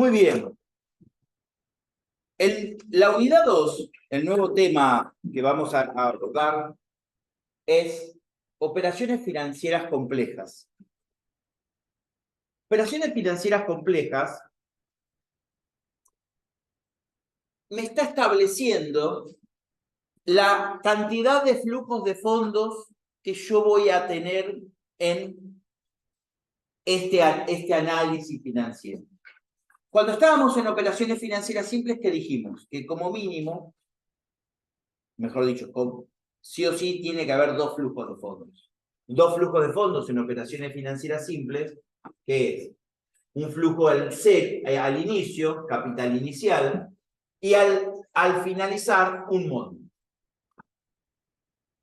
Muy bien. La unidad 2, el nuevo tema que vamos a abordar es operaciones financieras complejas. Operaciones financieras complejas me está estableciendo la cantidad de flujos de fondos que yo voy a tener en este análisis financiero. Cuando estábamos en operaciones financieras simples, ¿qué dijimos? Que como mínimo, mejor dicho, sí o sí tiene que haber dos flujos de fondos. Dos flujos de fondos en operaciones financieras simples, que es un flujo al inicio, capital inicial, y al finalizar, un monto.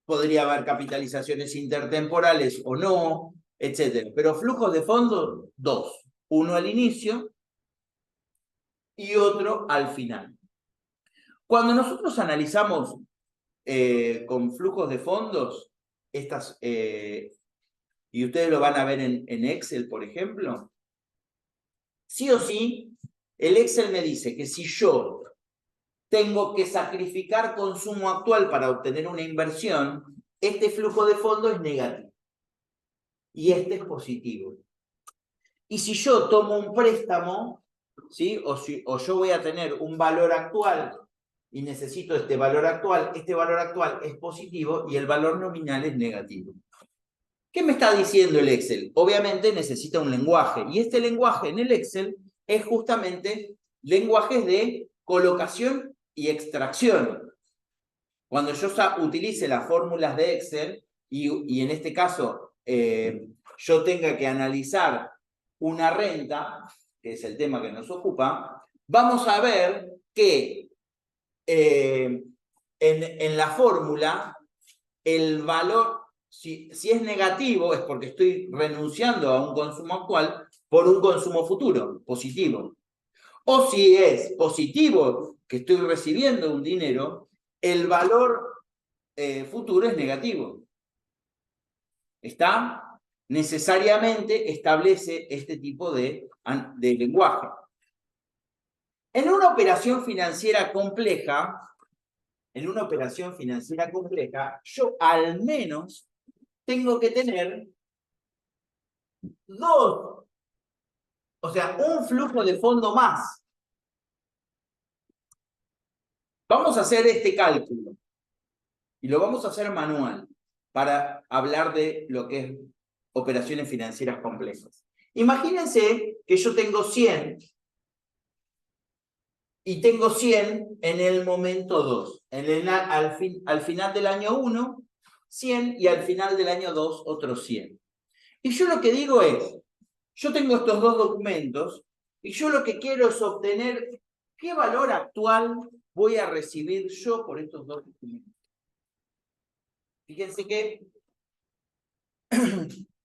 Podría haber capitalizaciones intertemporales o no, etc. Pero flujos de fondos, dos. Uno al inicio y otro al final. Cuando nosotros analizamos con flujos de fondos, y ustedes lo van a ver en Excel, por ejemplo, sí o sí, el Excel me dice que si yo tengo que sacrificar consumo actual para obtener una inversión, este flujo de fondo es negativo y este es positivo. Y si yo tomo un préstamo, ¿sí? o yo voy a tener un valor actual y necesito este valor actual es positivo y el valor nominal es negativo. ¿Qué me está diciendo el Excel? Obviamente necesita un lenguaje, y este lenguaje en el Excel es justamente lenguajes de colocación y extracción. Cuando yo utilice las fórmulas de Excel y en este caso yo tenga que analizar una renta, que es el tema que nos ocupa, vamos a ver que en la fórmula el valor, si es negativo, es porque estoy renunciando a un consumo actual por un consumo futuro, positivo. O si es positivo, que estoy recibiendo un dinero, el valor futuro es negativo. ¿Está? Necesariamente establece este tipo de lenguaje. En una operación financiera compleja, yo al menos tengo que tener dos, o sea, un flujo de fondo más. Vamos a hacer este cálculo y lo vamos a hacer manual para hablar de lo que es operaciones financieras complejas. Imagínense que yo tengo 100 y tengo 100 en el momento 2. Al final del año 1, 100 y al final del año 2, otros 100. Y yo lo que digo es, yo tengo estos dos documentos y yo lo que quiero es obtener qué valor actual voy a recibir yo por estos dos documentos. Fíjense que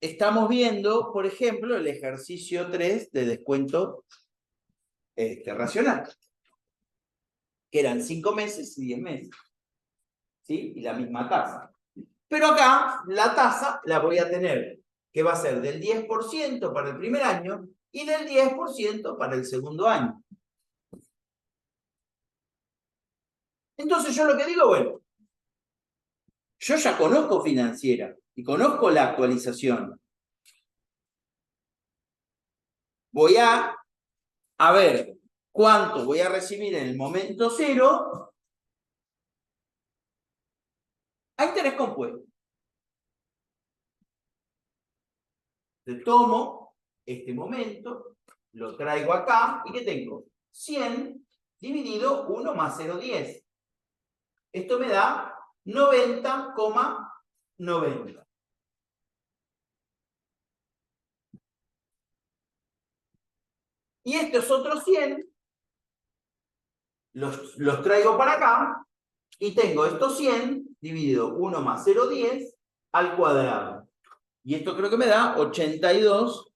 estamos viendo, por ejemplo, el ejercicio 3 de descuento racional, que eran 5 meses y 10 meses, ¿sí? Y la misma tasa. Pero acá la tasa la voy a tener, que va a ser del 10% para el primer año y del 10% para el segundo año. Entonces yo lo que digo, bueno, yo ya conozco financiera y conozco la actualización. Voy a ver cuánto voy a recibir en el momento 0 a interés compuesto. Entonces tomo este momento, lo traigo acá, ¿y qué tengo? 100 dividido 1 más 0,10. Esto me da 90,90. Y estos otros 100 los traigo para acá y tengo estos 100 dividido 1 más 0,10 al cuadrado. Y esto creo que me da 82.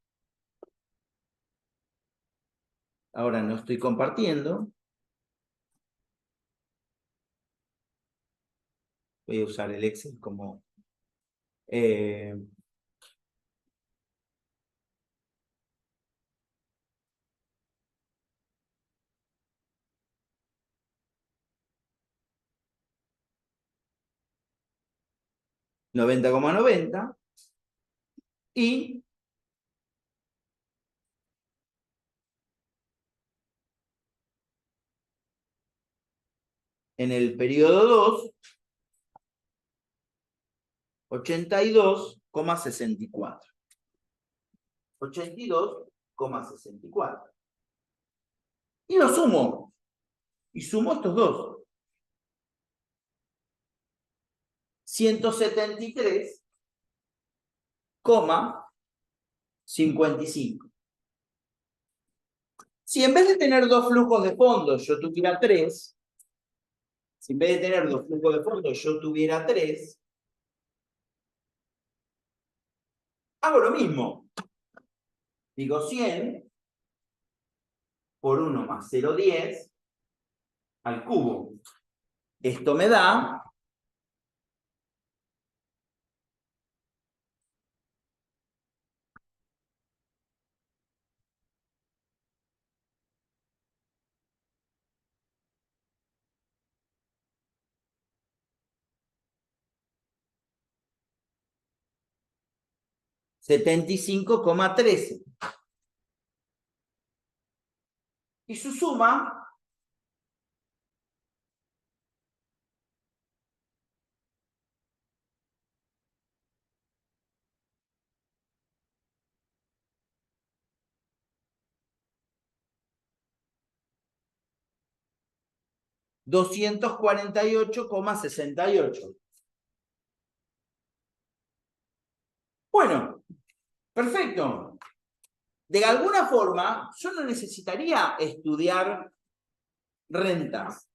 Ahora no estoy compartiendo. Voy a usar el Excel como... 90,90 y en el periodo 2, 82,64. 82,64. Y lo sumo. Y sumo estos dos. 173,55. Si en vez de tener dos flujos de fondos yo tuviera tres, si en vez de tener dos flujos de fondos yo tuviera tres, hago lo mismo. Digo 100 por 1 más 0,10 al cubo. Esto me da 75,13. Y su suma $248,68. Bueno, perfecto. De alguna forma, yo no necesitaría estudiar rentas.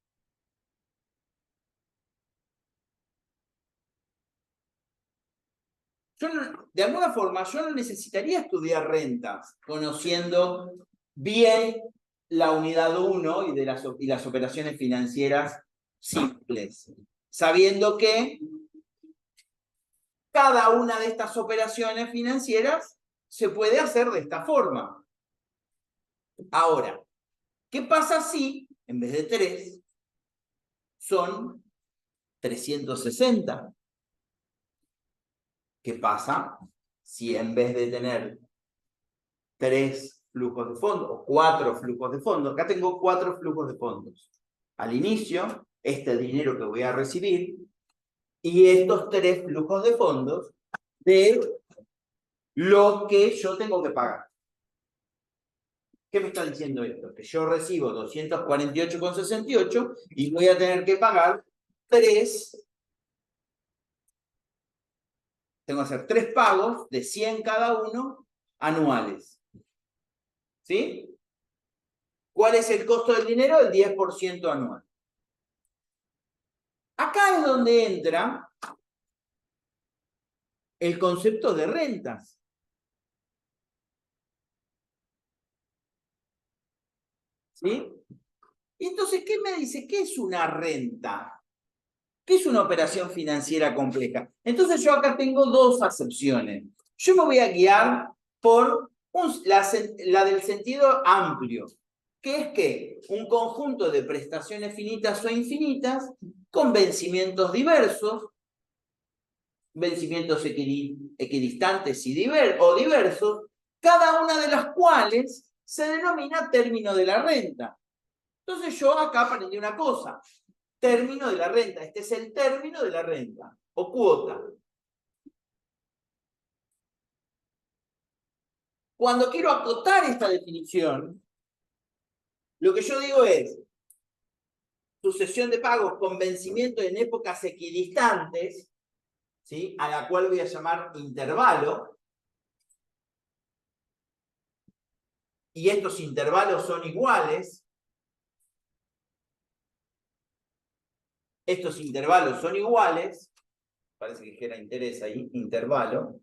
De alguna forma, yo no necesitaría estudiar rentas, conociendo bien la unidad 1 y las operaciones financieras simples, sabiendo que cada una de estas operaciones financieras se puede hacer de esta forma. Ahora, ¿qué pasa si en vez de 3 son 360? ¿Qué pasa si en vez de tener 3 flujos de fondos o 4 flujos de fondos, acá tengo 4 flujos de fondos? Al inicio, este dinero que voy a recibir y estos 3 flujos de fondos de lo que yo tengo que pagar. ¿Qué me está diciendo esto? Que yo recibo 248,68 y voy a tener que pagar 3. Tengo que hacer 3 pagos de 100 cada uno anuales. ¿Sí? ¿Cuál es el costo del dinero? El 10% anual. Acá es donde entra el concepto de rentas. ¿Sí? Entonces, ¿qué me dice? ¿Qué es una renta? ¿Qué es una operación financiera compleja? Entonces yo acá tengo dos acepciones. Yo me voy a guiar por la del sentido amplio, que es que un conjunto de prestaciones finitas o infinitas con vencimientos diversos, vencimientos equidistantes o diversos, cada una de las cuales se denomina término de la renta. Entonces yo acá aprendí una cosa. Término de la renta. Este es el término de la renta o cuota. Cuando quiero acotar esta definición, lo que yo digo es sucesión de pagos con vencimiento en épocas equidistantes, ¿sí? A la cual voy a llamar intervalo. Y estos intervalos son iguales. Estos intervalos son iguales. Parece que genera interés ahí, intervalo.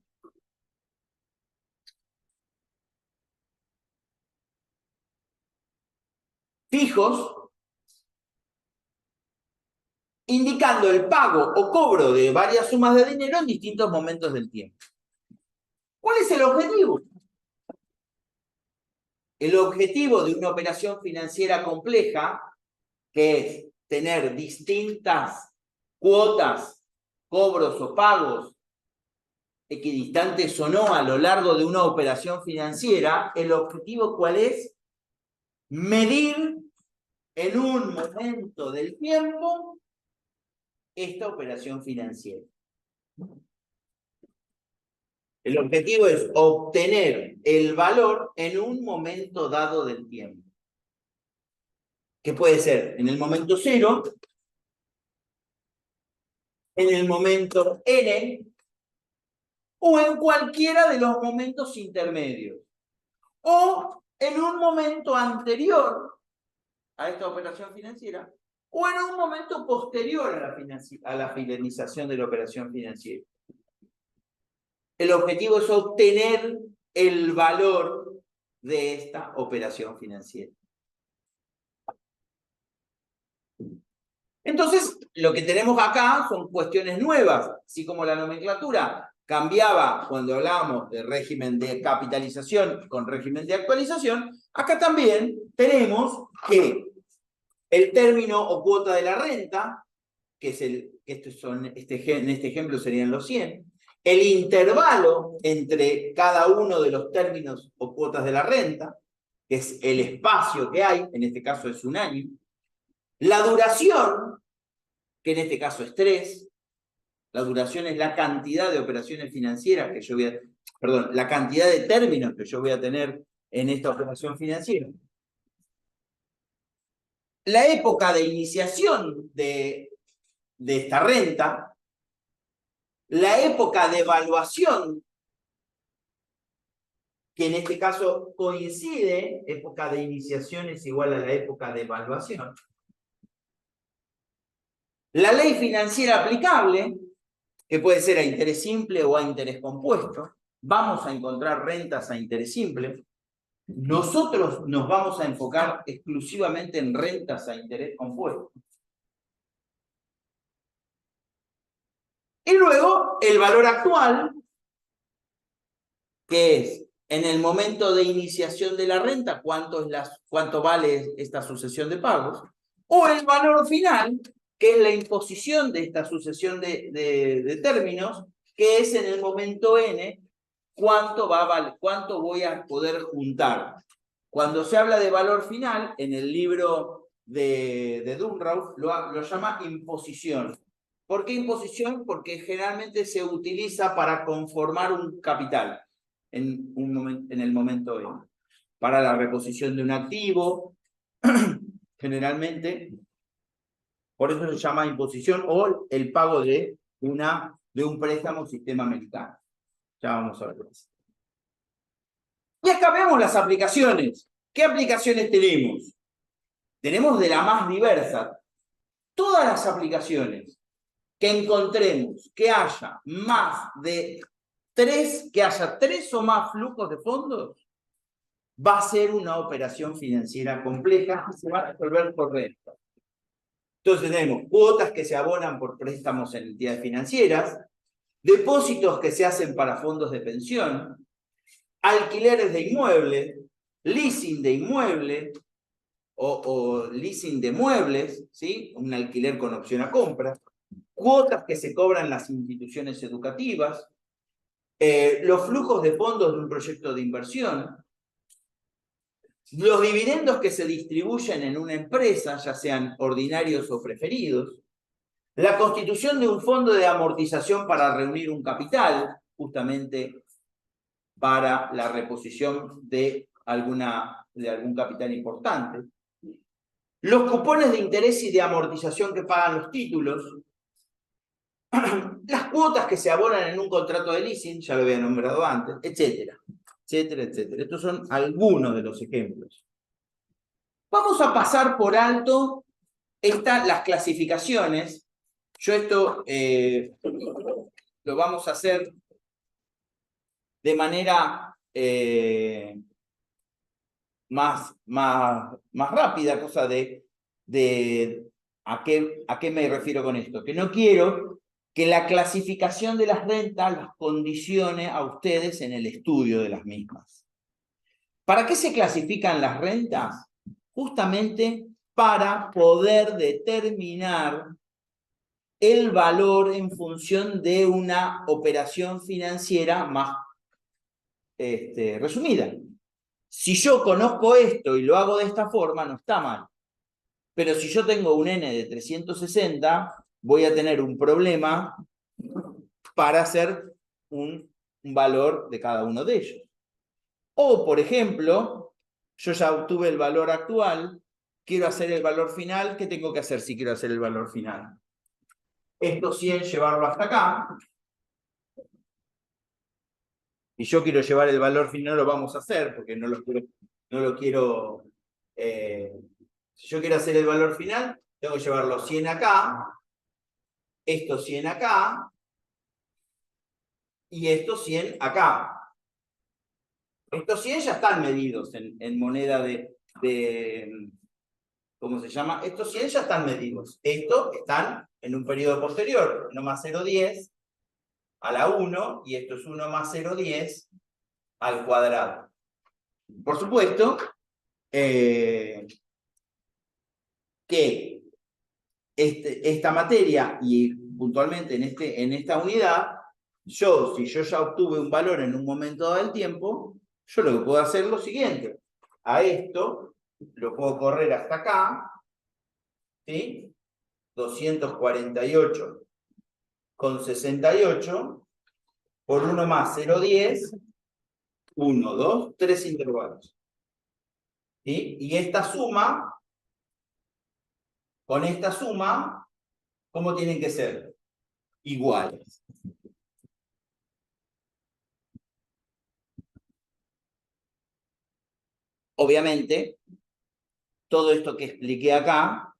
Fijos, indicando el pago o cobro de varias sumas de dinero en distintos momentos del tiempo. ¿Cuál es el objetivo? El objetivo de una operación financiera compleja, que es tener distintas cuotas, cobros o pagos equidistantes o no a lo largo de una operación financiera, el objetivo ¿cuál es? Medir en un momento del tiempo esta operación financiera. El objetivo es obtener el valor en un momento dado del tiempo. Que puede ser en el momento 0, en el momento n, o en cualquiera de los momentos intermedios. O en un momento anterior a esta operación financiera, o en un momento posterior a la finalización de la operación financiera. El objetivo es obtener el valor de esta operación financiera. Entonces, lo que tenemos acá son cuestiones nuevas, así como la nomenclatura cambiaba cuando hablábamos de régimen de capitalización con régimen de actualización. Acá también tenemos que el término o cuota de la renta, que es en este ejemplo serían los 100, el intervalo entre cada uno de los términos o cuotas de la renta, que es el espacio que hay, en este caso es 1 año, la duración, que en este caso es 3, la duración es la cantidad de operaciones financieras que yo voy a, perdón, la cantidad de términos que yo voy a tener en esta operación financiera. La época de iniciación de esta renta, la época de evaluación, que en este caso coincide, época de iniciación es igual a la época de evaluación. La ley financiera aplicable, que puede ser a interés simple o a interés compuesto. Vamos a encontrar rentas a interés simple. Nosotros nos vamos a enfocar exclusivamente en rentas a interés compuesto. Y luego el valor actual, que es en el momento de iniciación de la renta, cuánto vale esta sucesión de pagos, o el valor final, que es la imposición de esta sucesión de términos, que es en el momento n, cuánto voy a poder juntar. Cuando se habla de valor final, en el libro de Dunroth lo llama imposición. ¿Por qué imposición? Porque generalmente se utiliza para conformar un capital en el momento N. Para la reposición de un activo, generalmente, por eso se llama imposición, o el pago de un préstamo sistema americano. Ya vamos a ver eso. Y acá vemos las aplicaciones. ¿Qué aplicaciones tenemos? Tenemos de la más diversa. Todas las aplicaciones que encontremos que haya más de 3, que haya 3 o más flujos de fondos, va a ser una operación financiera compleja que se va a resolver por renta. Entonces tenemos cuotas que se abonan por préstamos en entidades financieras, depósitos que se hacen para fondos de pensión, alquileres de inmuebles, leasing de inmuebles o leasing de muebles, ¿sí? Un alquiler con opción a compra, cuotas que se cobran las instituciones educativas, los flujos de fondos de un proyecto de inversión, los dividendos que se distribuyen en una empresa, ya sean ordinarios o preferidos, la constitución de un fondo de amortización para reunir un capital, justamente para la reposición de algún capital importante, los cupones de interés y de amortización que pagan los títulos, las cuotas que se abonan en un contrato de leasing, ya lo había nombrado antes, etcétera, etcétera, etcétera. Estos son algunos de los ejemplos. Vamos a pasar por alto las clasificaciones. Yo esto lo vamos a hacer de manera más rápida, cosa de ¿a qué me refiero con esto? Que no quiero que la clasificación de las rentas las condicione a ustedes en el estudio de las mismas. ¿Para qué se clasifican las rentas? Justamente para poder determinar el valor en función de una operación financiera más resumida. Si yo conozco esto y lo hago de esta forma, no está mal. Pero si yo tengo un n de 360, voy a tener un problema para hacer un valor de cada uno de ellos. O, por ejemplo, yo ya obtuve el valor actual, quiero hacer el valor final. ¿Qué tengo que hacer si quiero hacer el valor final? Esto 100, llevarlo hasta acá. Y yo quiero llevar el valor final, no lo vamos a hacer porque no lo quiero. Si yo quiero hacer el valor final, tengo que llevarlo 100 acá, esto 100 acá, y esto 100 acá. Estos 100 ya están medidos en moneda de, ¿cómo se llama? Estos 100 ya están medidos. Estos están en un periodo posterior, 1 más 0,10 a la 1, y esto es 1 más 0,10 al cuadrado. Por supuesto, que esta materia, y puntualmente en esta unidad, si yo ya obtuve un valor en un momento dado del tiempo, yo lo que puedo hacer es lo siguiente. A esto lo puedo correr hasta acá, ¿sí? 248,68 por 1 más 0,10, 1, 2, 3 intervalos. ¿Sí? Y esta suma, con esta suma, ¿cómo tienen que ser? Iguales. Obviamente, todo esto que expliqué acá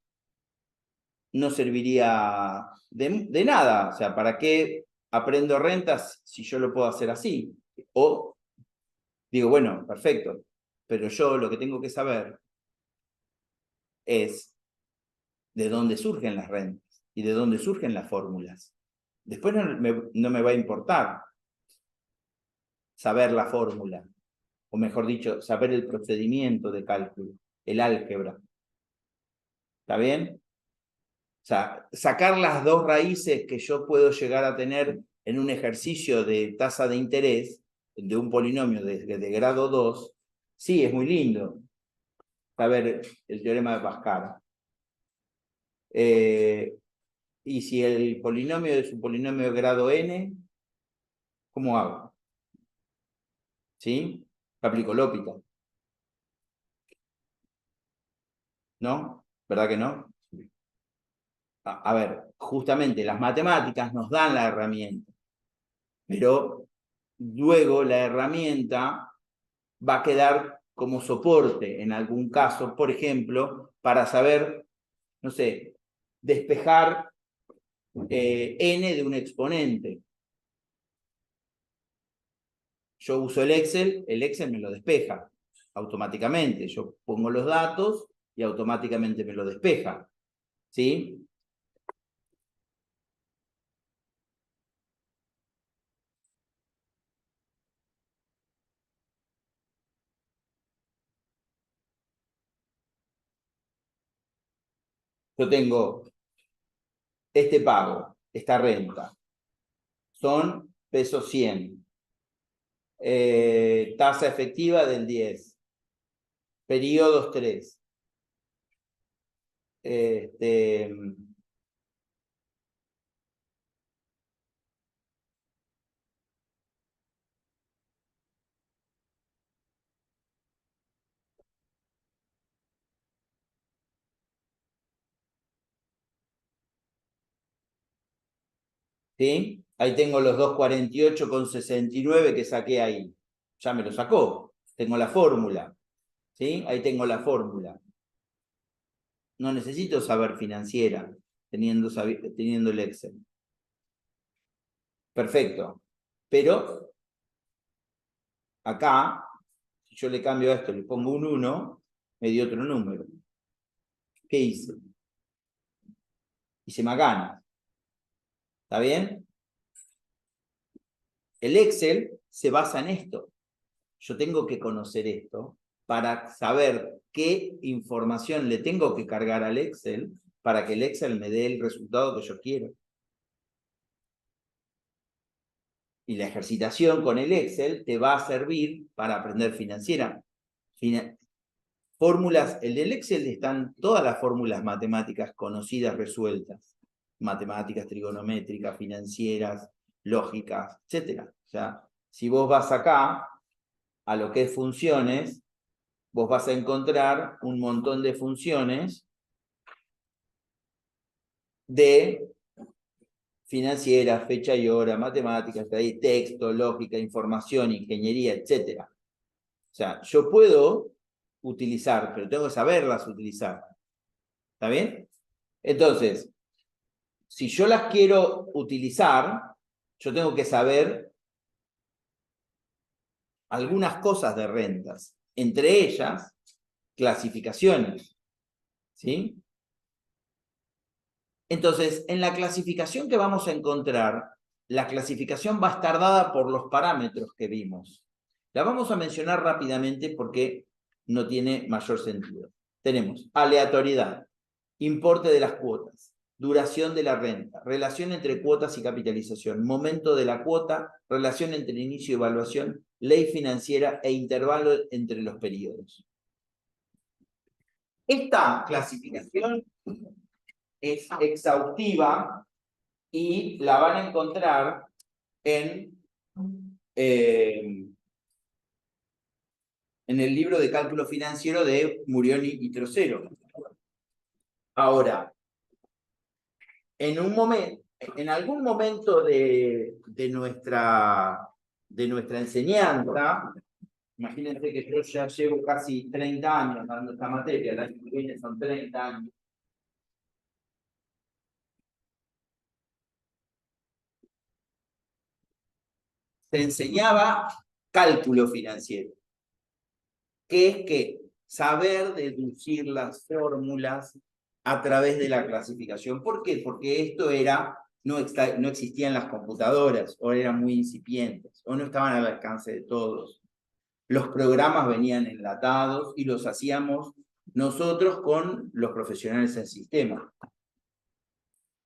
no serviría de nada. O sea, ¿para qué aprendo rentas si yo lo puedo hacer así? O digo, bueno, perfecto, pero yo lo que tengo que saber es de dónde surgen las rentas y de dónde surgen las fórmulas. Después no me va a importar saber la fórmula, o mejor dicho, saber el procedimiento de cálculo, el álgebra. ¿Está bien? O sea, sacar las dos raíces que yo puedo llegar a tener en un ejercicio de tasa de interés de un polinomio de grado 2, sí, es muy lindo saber el teorema de Pascal. Y si el polinomio es un polinomio de grado n, ¿cómo hago? ¿Sí? Aplico L'Hopital. ¿No? ¿Verdad que no? A ver, justamente las matemáticas nos dan la herramienta, pero luego la herramienta va a quedar como soporte en algún caso, por ejemplo, para saber, no sé, despejar n de un exponente. Yo uso el Excel me lo despeja automáticamente. Yo pongo los datos y automáticamente me lo despeja. ¿Sí? Yo tengo este pago, esta renta. Son pesos 100. Tasa efectiva del 10. Periodos 3. ¿Sí? Ahí tengo los 248,69 que saqué ahí. Ya me lo sacó. Tengo la fórmula. ¿Sí? Ahí tengo la fórmula. No necesito saber financiera teniendo el Excel. Perfecto. Pero acá, si yo le cambio a esto, le pongo un 1, me dio otro número. ¿Qué hice? Hice macana. ¿Está bien? El Excel se basa en esto. Yo tengo que conocer esto para saber qué información le tengo que cargar al Excel para que el Excel me dé el resultado que yo quiero. y la ejercitación con el Excel te va a servir para aprender financiera. Fórmulas, en el Excel están todas las fórmulas matemáticas conocidas resueltas. Matemáticas, trigonométricas, financieras, lógicas, etc. O sea, si vos vas acá a lo que es funciones, vos vas a encontrar un montón de funciones de financiera, fecha y hora, matemáticas, texto, lógica, información, ingeniería, etc. O sea, yo puedo utilizar, pero tengo que saberlas utilizar. ¿Está bien? Entonces, si yo las quiero utilizar, yo tengo que saber algunas cosas de rentas, entre ellas clasificaciones. ¿Sí? Entonces, en la clasificación que vamos a encontrar, la clasificación va a estar dada por los parámetros que vimos. La vamos a mencionar rápidamente porque no tiene mayor sentido. Tenemos aleatoriedad, importe de las cuotas, duración de la renta, relación entre cuotas y capitalización, momento de la cuota, relación entre inicio y evaluación, ley financiera e intervalo entre los periodos. Esta clasificación es exhaustiva y la van a encontrar en el libro de cálculo financiero de Murioni y Trocero. Ahora, en algún momento de nuestra enseñanza, imagínense que yo ya llevo casi 30 años dando esta materia, el año que viene son 30 años. Se enseñaba cálculo financiero, que es que saber deducir las fórmulas a través de la clasificación. ¿Por qué? Porque esto no existían las computadoras, o eran muy incipientes, o no estaban al alcance de todos. Los programas venían enlatados y los hacíamos nosotros con los profesionales del sistema.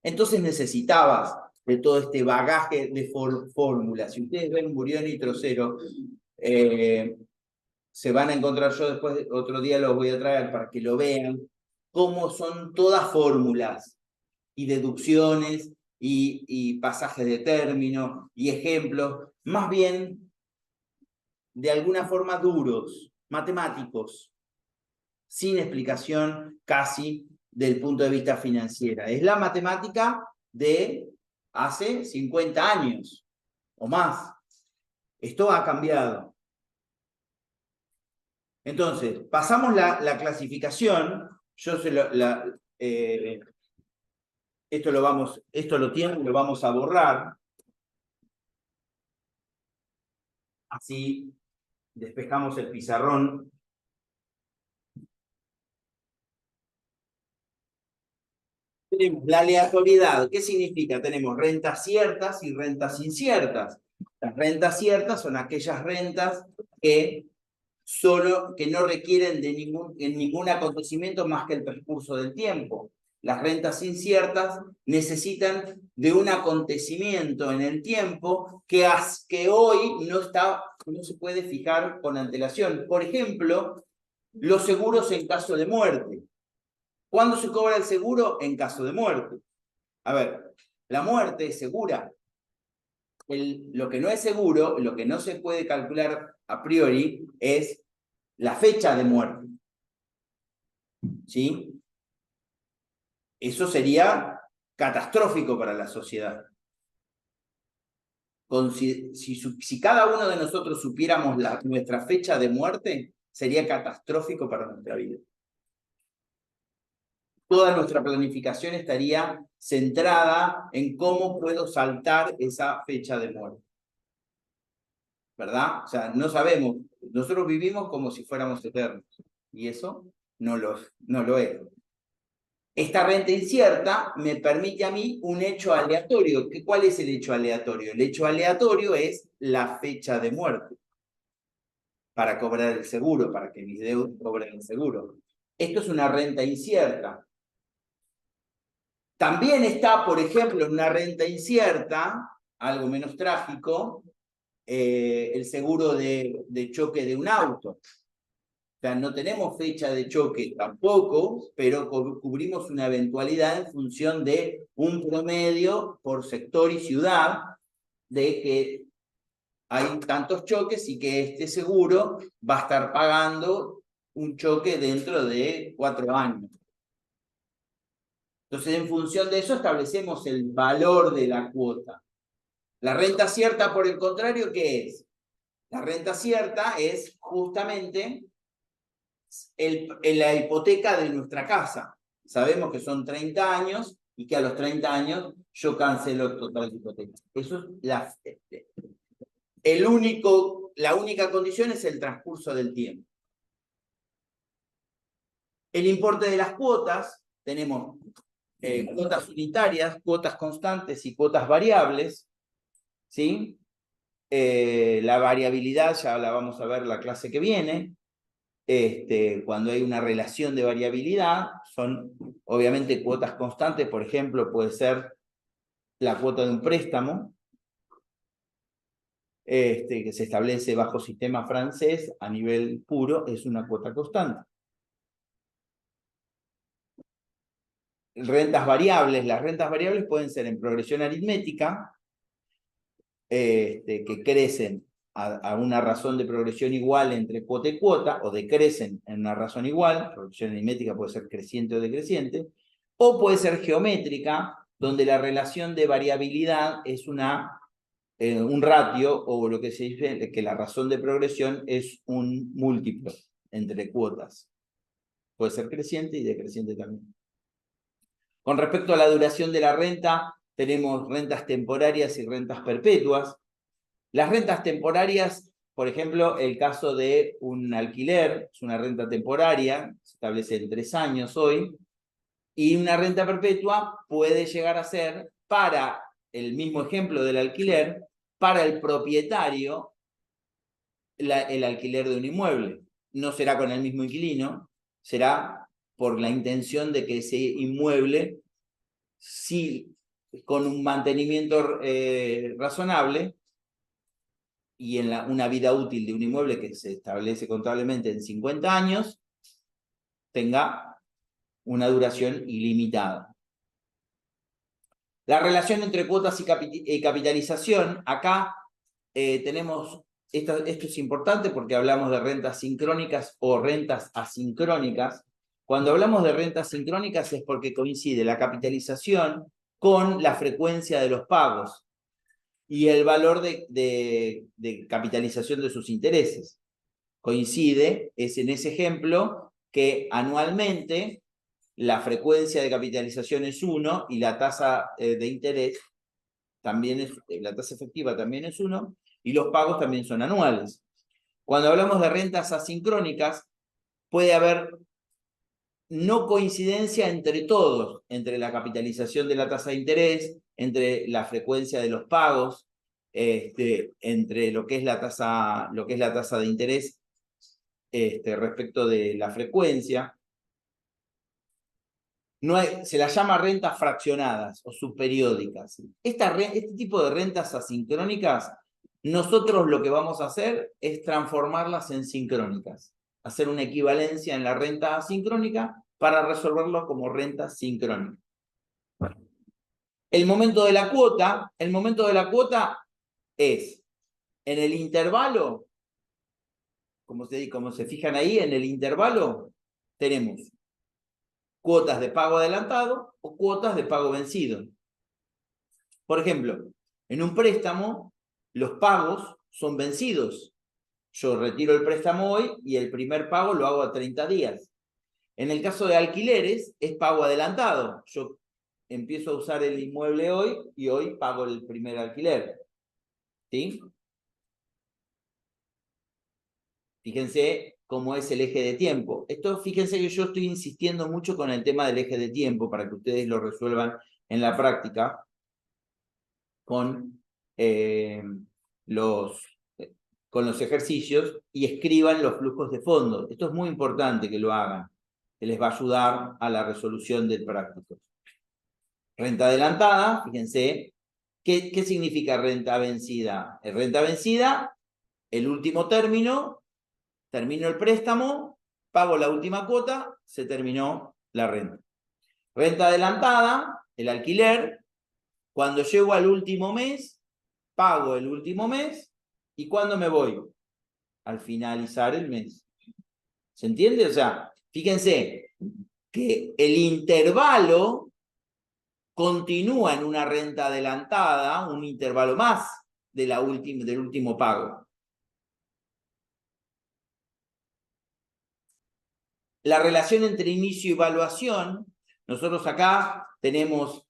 Entonces necesitabas de todo este bagaje de fórmulas. Si ustedes ven Murioni y Trocero, se van a encontrar, yo después otro día los voy a traer para que lo vean, cómo son todas fórmulas y deducciones y pasajes de término y ejemplos, más bien de alguna forma duros, matemáticos, sin explicación casi del punto de vista financiero. Es la matemática de hace 50 años o más. Esto ha cambiado. Entonces, pasamos la clasificación. Yo se esto lo tienen, lo vamos a borrar. Así despejamos el pizarrón. Tenemos la aleatoriedad. ¿Qué significa? Tenemos rentas ciertas y rentas inciertas. Las rentas ciertas son aquellas rentas que no requieren de ningún acontecimiento más que el transcurso del tiempo. Las rentas inciertas necesitan de un acontecimiento en el tiempo que hoy no se puede fijar con antelación. Por ejemplo, los seguros en caso de muerte. ¿Cuándo se cobra el seguro? En caso de muerte. A ver, la muerte es segura. Lo que no es seguro, lo que no se puede calcular a priori, es la fecha de muerte. ¿Sí? Eso sería catastrófico para la sociedad. Si cada uno de nosotros supiéramos nuestra fecha de muerte, sería catastrófico para nuestra vida. Toda nuestra planificación estaría centrada en cómo puedo saltar esa fecha de muerte. ¿Verdad? O sea, no sabemos. Nosotros vivimos como si fuéramos eternos. Y eso no lo es. Esta renta incierta me permite a mí un hecho aleatorio. ¿Cuál es el hecho aleatorio? El hecho aleatorio es la fecha de muerte para cobrar el seguro, para que mis deudos cobren el seguro. Esto es una renta incierta. También está, por ejemplo, en una renta incierta, algo menos trágico, el seguro de choque de un auto. O sea, no tenemos fecha de choque tampoco, pero cubrimos una eventualidad en función de un promedio por sector y ciudad de que hay tantos choques y que este seguro va a estar pagando un choque dentro de 4 años. Entonces, en función de eso, establecemos el valor de la cuota. La renta cierta, por el contrario, ¿qué es? La renta cierta es justamente la hipoteca de nuestra casa. Sabemos que son 30 años y que a los 30 años yo cancelo total la hipoteca. Eso es la única condición es el transcurso del tiempo. El importe de las cuotas, tenemos cuotas unitarias, cuotas constantes y cuotas variables, ¿sí? La variabilidad ya la vamos a ver la clase que viene. Cuando hay una relación de variabilidad, son obviamente cuotas constantes, por ejemplo, puede ser la cuota de un préstamo, que se establece bajo sistema francés a nivel puro, es una cuota constante. Rentas variables, las rentas variables pueden ser en progresión aritmética, que crecen a una razón de progresión igual entre cuota y cuota, o decrecen en una razón igual, progresión aritmética puede ser creciente o decreciente, o puede ser geométrica, donde la relación de variabilidad es un ratio, o lo que se dice que la razón de progresión es un múltiplo entre cuotas. Puede ser creciente y decreciente también. Con respecto a la duración de la renta, tenemos rentas temporarias y rentas perpetuas. Las rentas temporarias, por ejemplo, el caso de un alquiler, es una renta temporaria, se establece en 3 años hoy, y una renta perpetua puede llegar a ser, para el mismo ejemplo del alquiler, para el propietario, el alquiler de un inmueble. No será con el mismo inquilino, será por la intención de que ese inmueble, sí, con un mantenimiento razonable, y en una vida útil de un inmueble que se establece contablemente en 50 años, tenga una duración ilimitada. La relación entre cuotas y capitalización, acá tenemos, esto es importante porque hablamos de rentas sincrónicas o rentas asincrónicas. Cuando hablamos de rentas sincrónicas es porque coincide la capitalización con la frecuencia de los pagos y el valor de capitalización de sus intereses. Coincide, es en ese ejemplo, que anualmente la frecuencia de capitalización es 1 y la tasa de interés también es, la tasa efectiva también es 1 y los pagos también son anuales. Cuando hablamos de rentas asincrónicas, puede haber no coincidencia entre todos, entre la capitalización de la tasa de interés, entre la frecuencia de los pagos, entre lo que es la tasa de interés respecto de la frecuencia. No se las llama rentas fraccionadas o subperiódicas. Este tipo de rentas asincrónicas, nosotros lo que vamos a hacer es transformarlas en sincrónicas, hacer una equivalencia en la renta asincrónica para resolverlo como renta sincrónica. El momento de la cuota es en el intervalo, como se fijan ahí, en el intervalo tenemos cuotas de pago adelantado o cuotas de pago vencido. Por ejemplo, en un préstamo, los pagos son vencidos. Yo retiro el préstamo hoy y el primer pago lo hago a 30 días. En el caso de alquileres, es pago adelantado. Yo empiezo a usar el inmueble hoy y hoy pago el primer alquiler. ¿Sí? Fíjense cómo es el eje de tiempo. Esto, fíjense que yo estoy insistiendo mucho con el tema del eje de tiempo para que ustedes lo resuelvan en la práctica con los ejercicios y escriban los flujos de fondo. Esto es muy importante que lo hagan, que les va a ayudar a la resolución del práctico. Renta adelantada, fíjense, ¿Qué significa renta vencida? Renta vencida, el último término, termino el préstamo, pago la última cuota, se terminó la renta. Renta adelantada, el alquiler, cuando llego al último mes, pago el último mes, y cuando me voy, al finalizar el mes. ¿Se entiende? O sea, fíjense que el intervalo continúa en una renta adelantada, un intervalo más de del último pago. La relación entre inicio y evaluación, nosotros acá tenemos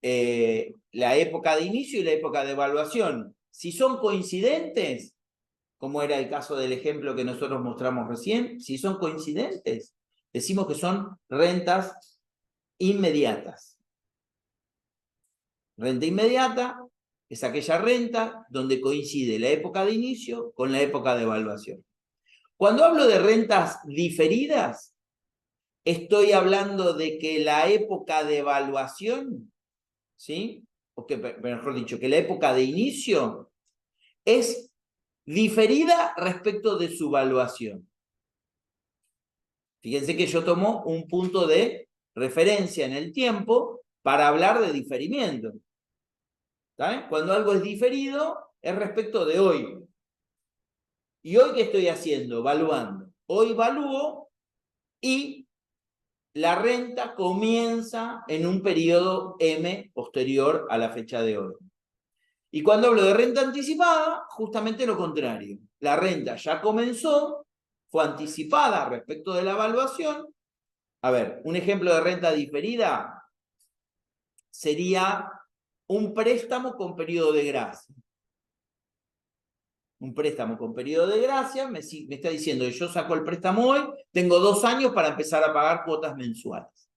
la época de inicio y la época de evaluación. Si son coincidentes, como era el caso del ejemplo que nosotros mostramos recién, si son coincidentes, decimos que son rentas inmediatas. Renta inmediata es aquella renta donde coincide la época de inicio con la época de evaluación. Cuando hablo de rentas diferidas, estoy hablando de que la época de evaluación, ¿sí? O que, mejor dicho, que la época de inicio es diferida respecto de su evaluación. Fíjense que yo tomo un punto de referencia en el tiempo para hablar de diferimiento. ¿Saben? Cuando algo es diferido, es respecto de hoy. ¿Y hoy qué estoy haciendo? Evaluando. Hoy evalúo y la renta comienza en un periodo M posterior a la fecha de hoy. Y cuando hablo de renta anticipada, justamente lo contrario. La renta ya comenzó, fue anticipada respecto de la evaluación. A ver, un ejemplo de renta diferida sería un préstamo con periodo de gracia. Un préstamo con periodo de gracia me está diciendo que yo saco el préstamo hoy, tengo 2 años para empezar a pagar cuotas mensuales.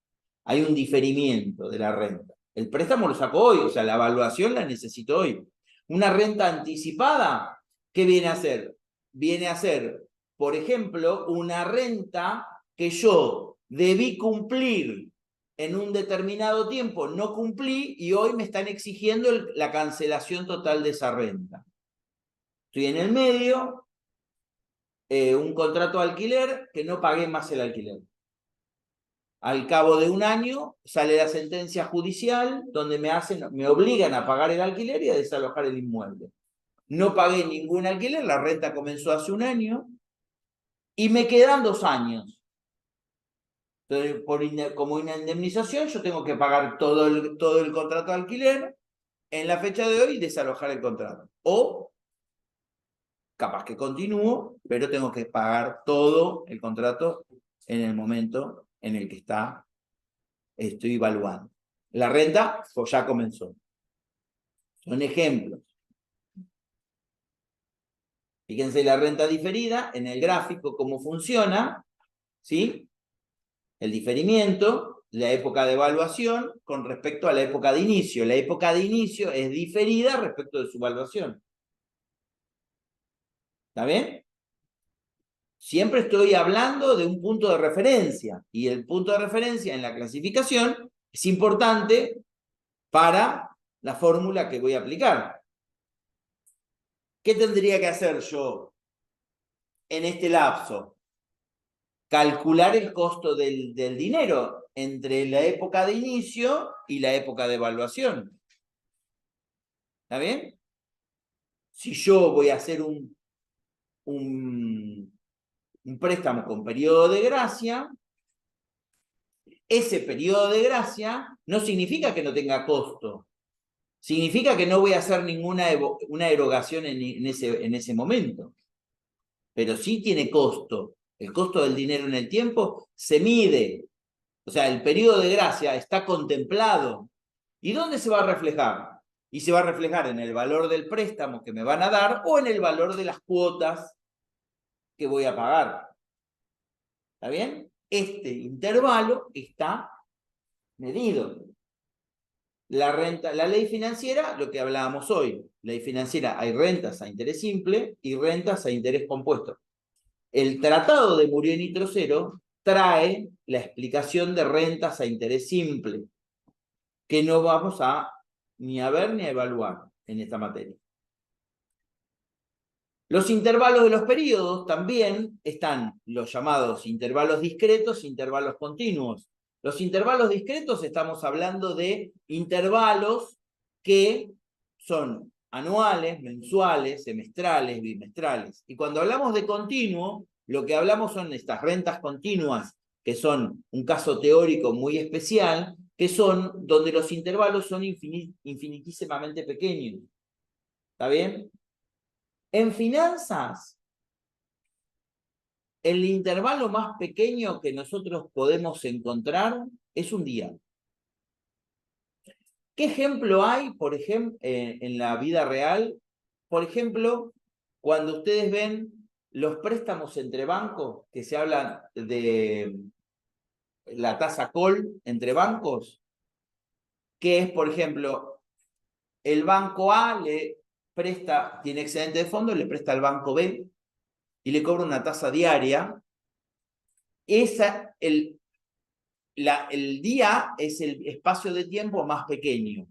Hay un diferimiento de la renta. El préstamo lo saco hoy, o sea, la evaluación la necesito hoy. Una renta anticipada, ¿qué viene a ser? Viene a ser, por ejemplo, una renta que yo debí cumplir en un determinado tiempo, no cumplí y hoy me están exigiendo la cancelación total de esa renta. Estoy en el medio, un contrato de alquiler que no pagué más el alquiler. Al cabo de 1 año sale la sentencia judicial donde me obligan a pagar el alquiler y a desalojar el inmueble. No pagué ningún alquiler, la renta comenzó hace 1 año y me quedan 2 años. Entonces, como una indemnización, yo tengo que pagar todo el contrato de alquiler en la fecha de hoy y desalojar el contrato. O capaz que continúo, pero tengo que pagar todo el contrato en el momento en el que estoy evaluando. La renta pues ya comenzó. Son ejemplos. Fíjense la renta diferida en el gráfico, cómo funciona, ¿sí? El diferimiento, la época de evaluación con respecto a la época de inicio. La época de inicio es diferida respecto de su evaluación. ¿Está bien? Siempre estoy hablando de un punto de referencia y el punto de referencia en la clasificación es importante para la fórmula que voy a aplicar. ¿Qué tendría que hacer yo en este lapso? Calcular el costo del dinero entre la época de inicio y la época de evaluación. ¿Está bien? Si yo voy a hacer un préstamo con periodo de gracia, ese periodo de gracia no significa que no tenga costo. Significa que no voy a hacer ninguna una erogación en ese momento. Pero sí tiene costo. El costo del dinero en el tiempo se mide. O sea, el periodo de gracia está contemplado. ¿Y dónde se va a reflejar? Y se va a reflejar en el valor del préstamo que me van a dar o en el valor de las cuotas que voy a pagar. ¿Está bien? Este intervalo está medido. La ley financiera, lo que hablábamos hoy. Ley financiera, hay rentas a interés simple y rentas a interés compuesto. El tratado de Muriel y Trocero trae la explicación de rentas a interés simple, que no vamos a ni a ver ni a evaluar en esta materia. Los intervalos de los periodos también están los llamados intervalos discretos e intervalos continuos. Los intervalos discretos estamos hablando de intervalos que son anuales, mensuales, semestrales, bimestrales. Y cuando hablamos de continuo, lo que hablamos son estas rentas continuas, que son un caso teórico muy especial, que son donde los intervalos son infinitísimamente pequeños. ¿Está bien? En finanzas, el intervalo más pequeño que nosotros podemos encontrar es un día. ¿Qué ejemplo hay, por ejemplo, en la vida real? Por ejemplo, cuando ustedes ven los préstamos entre bancos, que se habla de la tasa call entre bancos, que es, por ejemplo, el banco A le presta, tiene excedente de fondo, le presta al banco B y le cobra una tasa diaria. El día es el espacio de tiempo más pequeño.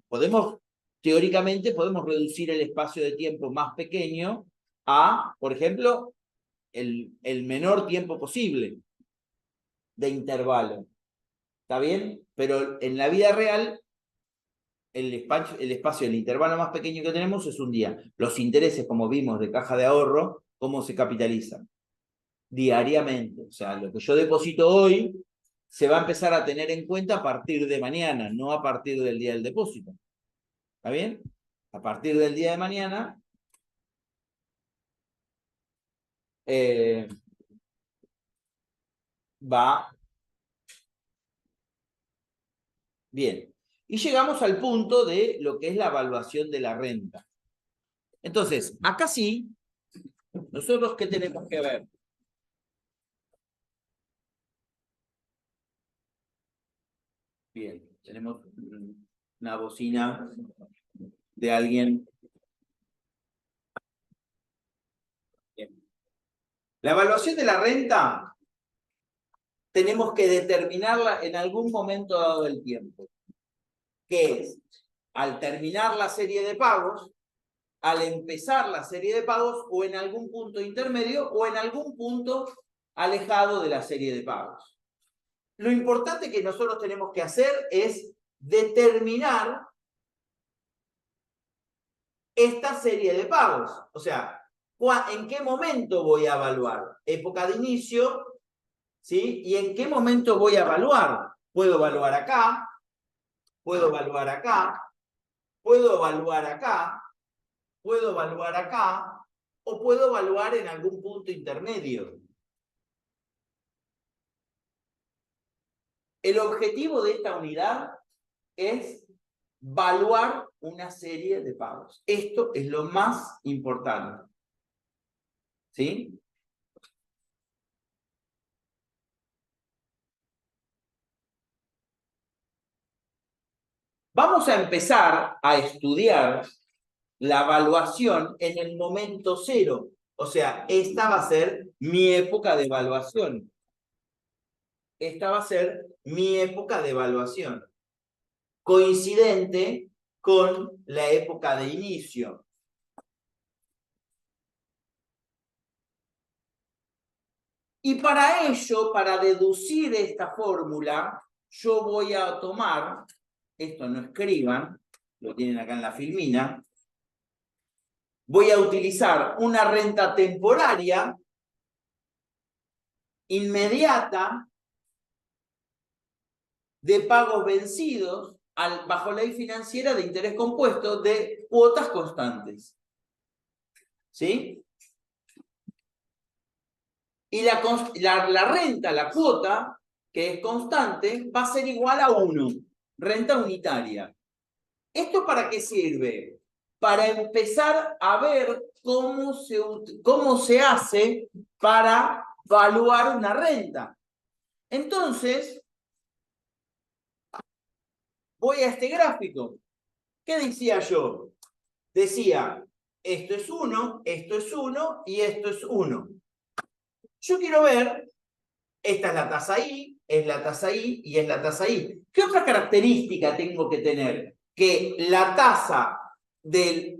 Teóricamente, podemos reducir el espacio de tiempo más pequeño a, por ejemplo, el menor tiempo posible de intervalo. ¿Está bien? Pero en la vida real, el espacio, el intervalo más pequeño que tenemos es un día. Los intereses, como vimos, de caja de ahorro, ¿cómo se capitalizan? Diariamente. O sea, lo que yo deposito hoy se va a empezar a tener en cuenta a partir de mañana, no a partir del día del depósito. ¿Está bien? A partir del día de mañana, va bien. Y llegamos al punto de lo que es la evaluación de la renta. Entonces, acá sí, nosotros ¿qué tenemos que ver? Bien, tenemos una bocina de alguien. Bien. La evaluación de la renta tenemos que determinarla en algún momento dado del tiempo, que es al terminar la serie de pagos, al empezar la serie de pagos, o en algún punto intermedio, o en algún punto alejado de la serie de pagos. Lo importante que nosotros tenemos que hacer es determinar esta serie de pagos. O sea, ¿en qué momento voy a evaluar? Época de inicio, ¿sí? ¿Y en qué momento voy a evaluar? Puedo evaluar acá, puedo evaluar acá, puedo evaluar acá, puedo evaluar acá, o puedo evaluar en algún punto intermedio. El objetivo de esta unidad es evaluar una serie de pagos. Esto es lo más importante. ¿Sí? Vamos a empezar a estudiar la evaluación en el momento cero. O sea, esta va a ser mi época de evaluación. Esta va a ser mi época de evaluación, coincidente con la época de inicio. Y para ello, para deducir esta fórmula, yo voy a tomar, esto no escriban, lo tienen acá en la filmina, voy a utilizar una renta temporaria inmediata de pagos vencidos bajo ley financiera de interés compuesto de cuotas constantes. ¿Sí? Y la renta, la cuota, que es constante, va a ser igual a 1, renta unitaria. ¿Esto para qué sirve? Para empezar a ver cómo se hace para evaluar una renta. Entonces, voy a este gráfico. ¿Qué decía yo? Decía, esto es 1, esto es 1 y esto es 1. Yo quiero ver, esta es la tasa I, es la tasa I y es la tasa I. ¿Qué otra característica tengo que tener? que la tasa de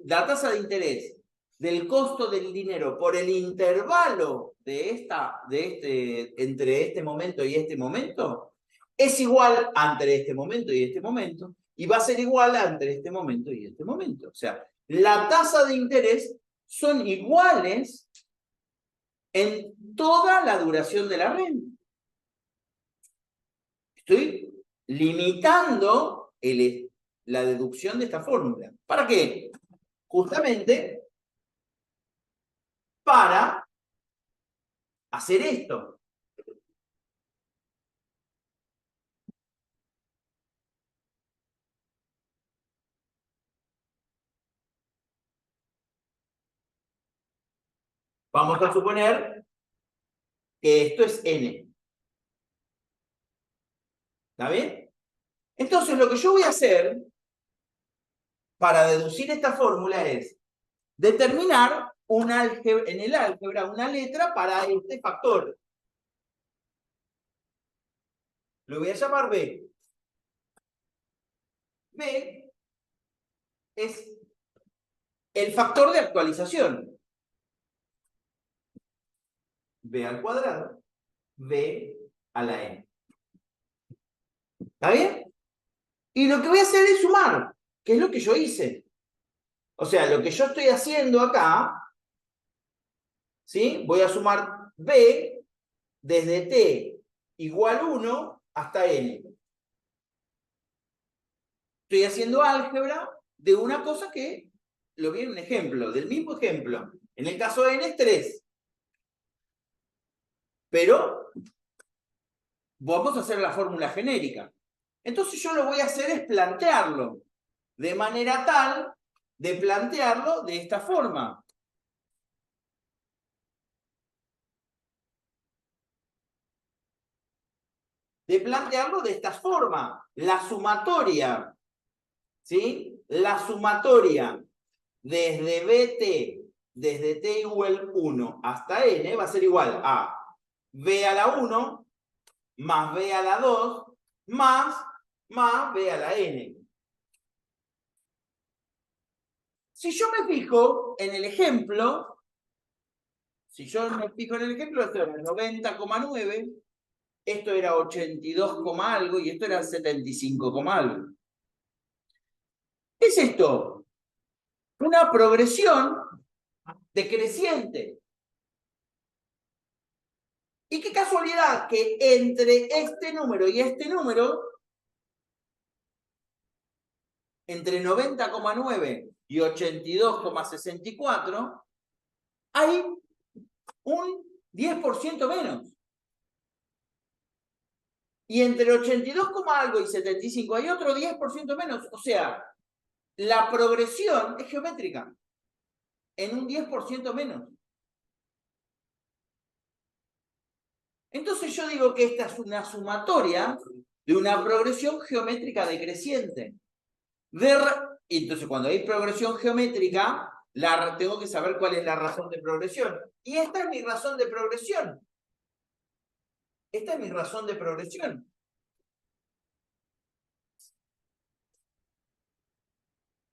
interés del costo del dinero por el intervalo entre este momento y este momento es igual entre este momento y este momento, y va a ser igual entre este momento y este momento. O sea, la tasa de interés son iguales en toda la duración de la renta. Estoy limitando la deducción de esta fórmula. ¿Para qué? Justamente para hacer esto. Vamos a suponer que esto es n. ¿Está bien? Entonces, lo que yo voy a hacer para deducir esta fórmula es determinar en el álgebra una letra para este factor. Lo voy a llamar B. B es el factor de actualización. B al cuadrado, B a la n. ¿Está bien? Y lo que voy a hacer es sumar, que es lo que yo hice. O sea, lo que yo estoy haciendo acá, ¿sí? Voy a sumar B desde t igual 1 hasta n. Estoy haciendo álgebra de una cosa que lo vi en un ejemplo, del mismo ejemplo. En el caso de n es 3. Pero vamos a hacer la fórmula genérica. Entonces yo lo que voy a hacer es plantearlo de manera tal de plantearlo de esta forma. De plantearlo de esta forma. La sumatoria, ¿sí? La sumatoria desde t igual 1 hasta n va a ser igual a b a la 1 más b a la 2 más b a la n. Si yo me fijo en el ejemplo, esto era 90,9, esto era 82, algo y esto era 75, algo. ¿Qué es esto? Una progresión decreciente. Y qué casualidad que entre este número y este número, entre 90,9 y 82,64, hay un 10% menos. Y entre 82, algo y 75 hay otro 10% menos. O sea, la progresión es geométrica en un 10% menos. Entonces yo digo que esta es una sumatoria de una progresión geométrica decreciente. Y entonces cuando hay progresión geométrica, tengo que saber cuál es la razón de progresión. Y esta es mi razón de progresión. Esta es mi razón de progresión.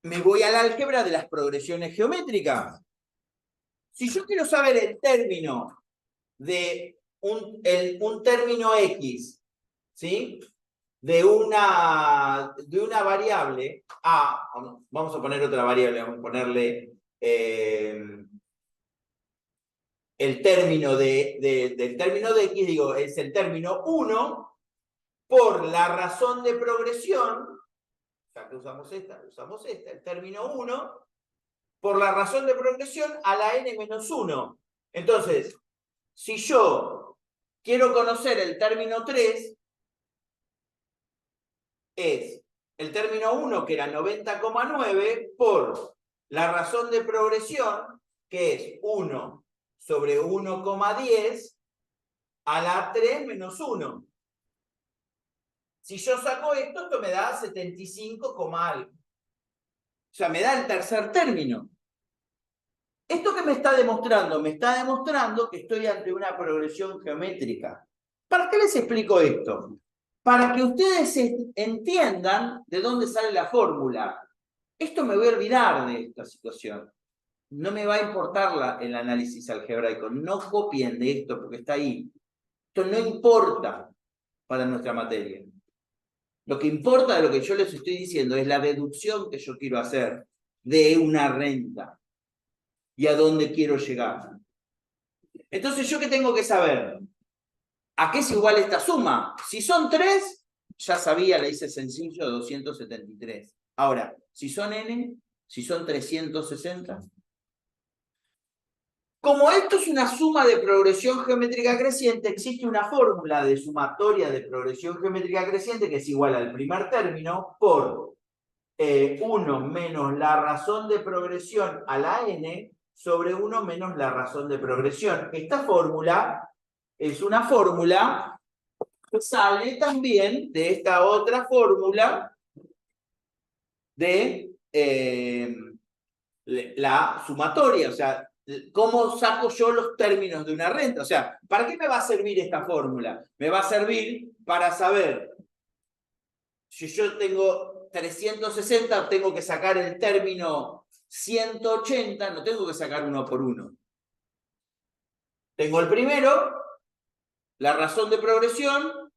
Me voy al álgebra de las progresiones geométricas. Si yo quiero saber el término de un término X, ¿sí? De una variable A, vamos a poner otra variable, vamos a ponerle el término del término de X, digo, es el término 1 por la razón de progresión, ya que usamos esta, el término 1 por la razón de progresión a la n-1. Entonces, si yo quiero conocer el término 3, es el término 1, que era 90,9, por la razón de progresión, que es 1 sobre 1,10 a la 3 menos 1. Si yo saco esto me da 75, algo. O sea, me da el tercer término. ¿Esto qué me está demostrando? Me está demostrando que estoy ante una progresión geométrica. ¿Para qué les explico esto? para que ustedes entiendan de dónde sale la fórmula. Esto me voy a olvidar de esta situación. No me va a importar el análisis algebraico. No copien de esto porque está ahí. Esto no importa para nuestra materia. Lo que importa de lo que yo les estoy diciendo es la deducción que yo quiero hacer de una renta y a dónde quiero llegar. Entonces, ¿yo qué tengo que saber? ¿A qué es igual esta suma? Si son 3, ya sabía, la hice sencillo, 273. Ahora, si son n, si son 360. Como esto es una suma de progresión geométrica creciente, existe una fórmula de sumatoria de progresión geométrica creciente que es igual al primer término por 1 menos la razón de progresión a la n sobre 1 menos la razón de progresión. Esta fórmula es una fórmula que sale también de esta otra fórmula de la sumatoria, o sea, ¿cómo saco yo los términos de una renta? O sea, ¿para qué me va a servir esta fórmula? Me va a servir para saber, si yo tengo 360, tengo que sacar el término 180, no tengo que sacar uno por uno. Tengo el primero, la razón de progresión,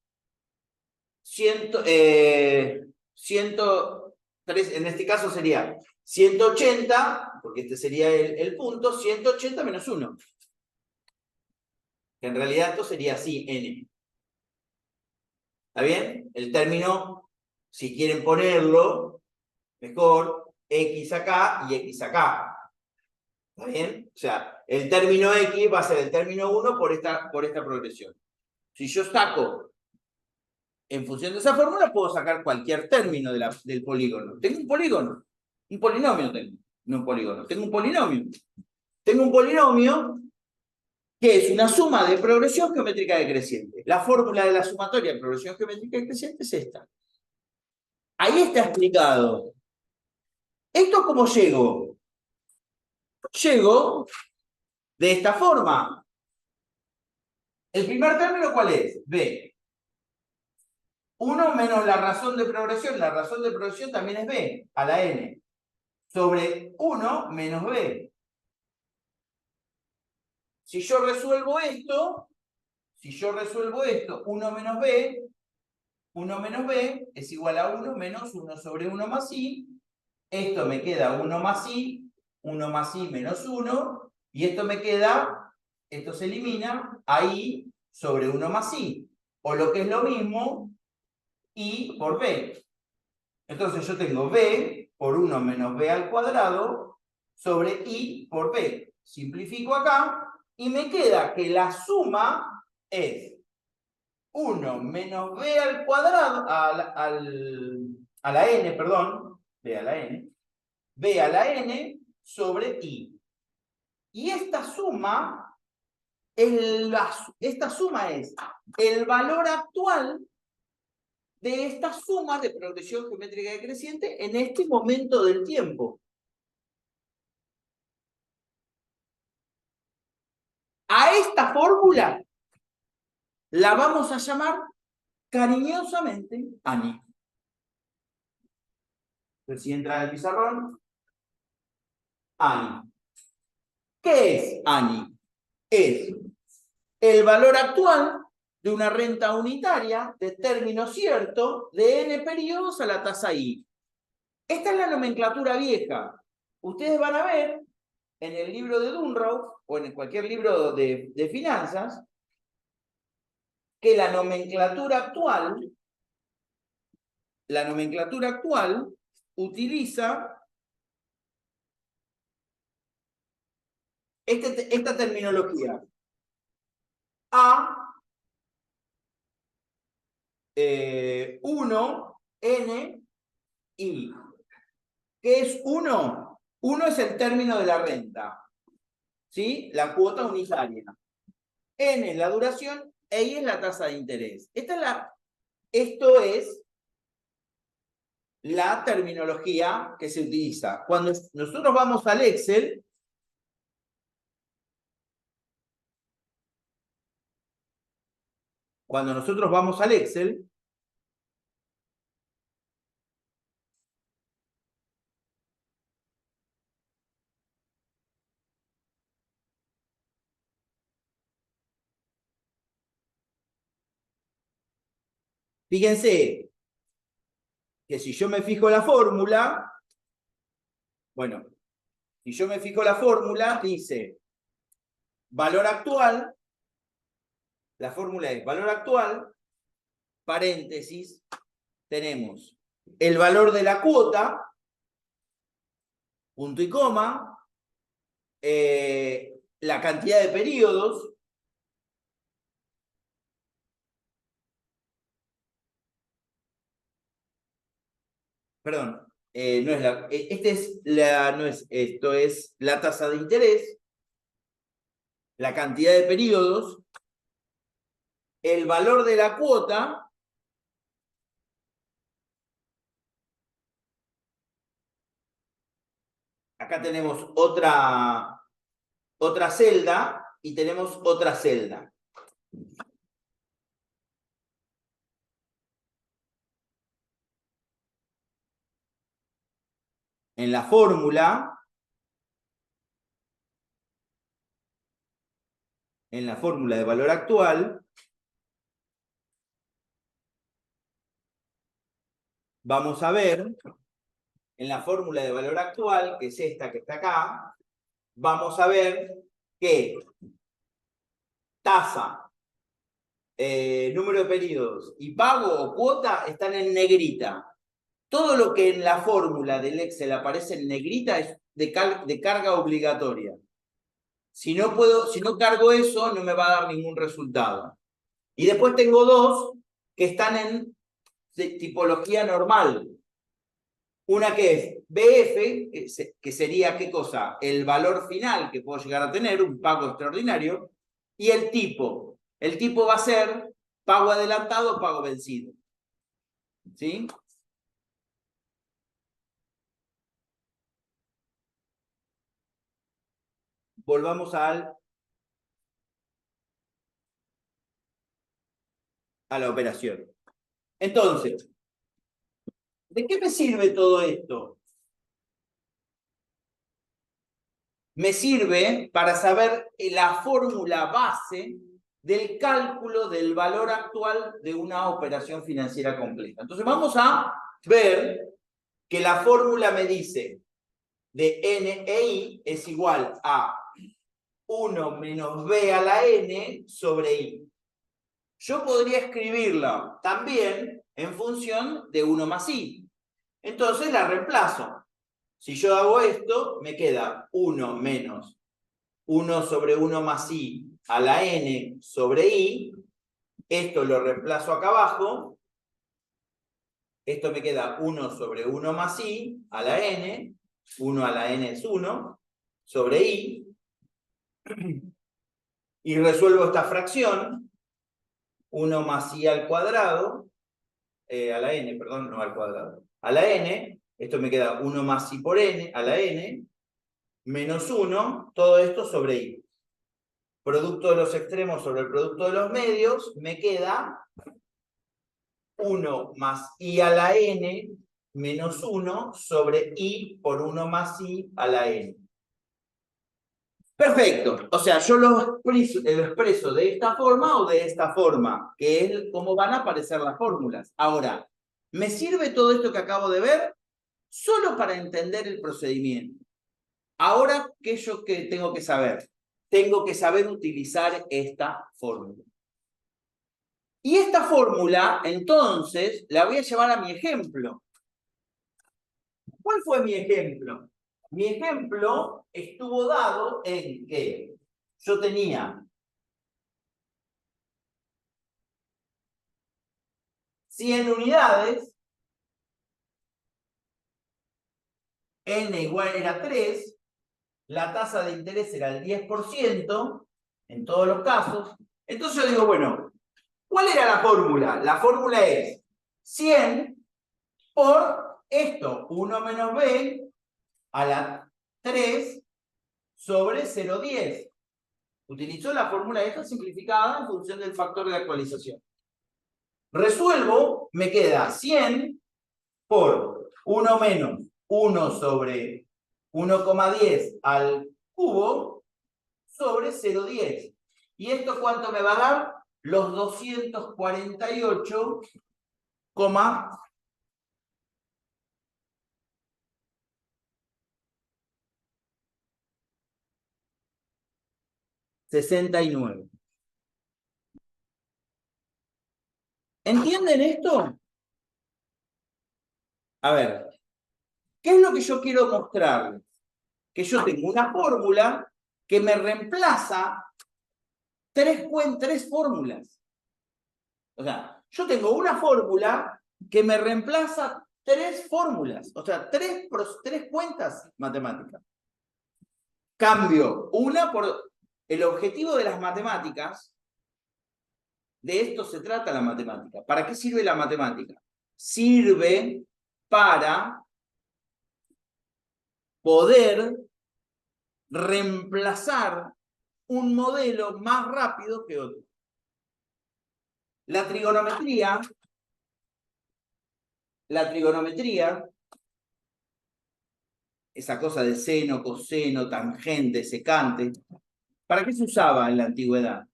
103, en este caso sería 180, porque este sería el punto, 180 menos 1. Que en realidad esto sería así, n. ¿Está bien? El término, si quieren ponerlo, mejor, x acá y x acá. ¿Está bien? O sea, el término x va a ser el término 1 por esta progresión. Si yo saco, en función de esa fórmula, puedo sacar cualquier término del polígono. Tengo un polígono. Un polinomio tengo. No un polígono. Tengo un polinomio. Tengo un polinomio que es una suma de progresión geométrica decreciente. La fórmula de la sumatoria de progresión geométrica decreciente es esta. Ahí está explicado. ¿Esto cómo llego? Llego de esta forma. ¿El primer término cuál es? B. 1 menos la razón de progresión. La razón de progresión también es B, a la n. Sobre 1 menos B. Si yo resuelvo esto, 1 menos B, 1 menos B es igual a 1 menos 1 sobre 1 más I. Esto me queda 1 más I, 1 más I menos 1. Y esto me queda, esto se elimina, a I sobre 1 más I. O lo que es lo mismo, I por B. Entonces yo tengo B por 1 menos B al cuadrado sobre I por B. Simplifico acá y me queda que la suma es 1 menos B al cuadrado, a la n, perdón, B a la n, B a la n sobre I. Y esta suma es el valor actual de esta suma de progresión geométrica decreciente en este momento del tiempo. A esta fórmula la vamos a llamar cariñosamente ANI. Entonces, si entra en el pizarrón, ANI. ¿Qué es ANI? Es el valor actual de una renta unitaria de término cierto de n periodos a la tasa I. Esta es la nomenclatura vieja. Ustedes van a ver en el libro de Dunrow o en cualquier libro de finanzas que la nomenclatura actual utiliza esta terminología. A 1 n I. ¿Qué es 1? 1 es el término de la renta, ¿sí? La cuota unitaria. N es la duración e I es la tasa de interés. Esto es la terminología que se utiliza. Cuando nosotros vamos al Excel, Fíjense que si yo me fijo la fórmula, bueno, si yo me fijo la fórmula, dice valor actual, la fórmula es valor actual, paréntesis, tenemos el valor de la cuota, punto y coma, la cantidad de periodos, perdón, no es no es, esto es la tasa de interés, la cantidad de periodos, el valor de la cuota, acá tenemos otra celda y tenemos otra celda. En la fórmula de valor actual, vamos a ver, en la fórmula de valor actual, que es esta que está acá, vamos a ver que tasa, número de periodos y pago o cuota están en negrita. Todo lo que en la fórmula del Excel aparece en negrita es de carga obligatoria. Si no cargo eso, no me va a dar ningún resultado. Y después tengo dos que están en tipología normal. Una que es BF, que sería, ¿qué cosa? El valor final que puedo llegar a tener, un pago extraordinario, y el tipo. El tipo va a ser pago adelantado o pago vencido. ¿Sí? Volvamos a la operación. Entonces, ¿de qué me sirve todo esto? Me sirve para saber la fórmula base del cálculo del valor actual de una operación financiera completa. Entonces vamos a ver que la fórmula me dice de N e I es igual a 1 menos B a la N sobre I. Yo podría escribirla también en función de 1 más I. Entonces la reemplazo. Si yo hago esto, me queda 1 menos 1 sobre 1 más I a la N sobre I. Esto lo reemplazo acá abajo. Esto me queda 1 sobre 1 más I a la N. 1 a la N es 1 sobre I. Y resuelvo esta fracción. 1 más I al cuadrado. A la N, perdón, no al cuadrado. A la N. Esto me queda 1 más I por N a la N. Menos 1. Todo esto sobre I. Producto de los extremos sobre el producto de los medios. Me queda 1 más I a la N menos 1 sobre I por 1 más I a la N. Perfecto. O sea, yo lo expreso de esta forma o de esta forma, que es cómo van a aparecer las fórmulas. Ahora, ¿me sirve todo esto que acabo de ver? Solo para entender el procedimiento. Ahora, ¿qué tengo que saber? Tengo que saber utilizar esta fórmula. Y esta fórmula, entonces, la voy a llevar a mi ejemplo. ¿Cuál fue mi ejemplo? Mi ejemplo estuvo dado en que yo tenía 100 unidades, N igual era 3, la tasa de interés era el 10% en todos los casos. Entonces yo digo, bueno, ¿cuál era la fórmula? La fórmula es 100 por esto, 1 menos B a la 3 sobre 0,10. Utilizó la fórmula esta simplificada en función del factor de actualización. Resuelvo, me queda 100 por 1 menos 1 sobre 1,10 al cubo sobre 0,10. ¿Y esto cuánto me va a dar? Los 248 coma 69. ¿Entienden esto? A ver, ¿qué es lo que yo quiero mostrarles? Que yo tengo una fórmula que me reemplaza tres fórmulas. O sea, yo tengo una fórmula que me reemplaza tres fórmulas, o sea, tres cuentas matemáticas. Cambio una por el objetivo de las matemáticas. De esto se trata la matemática. ¿Para qué sirve la matemática? Sirve para poder reemplazar un modelo más rápido que otro. La trigonometría, esa cosa de seno, coseno, tangente, secante, ¿para qué se usaba en la antigüedad?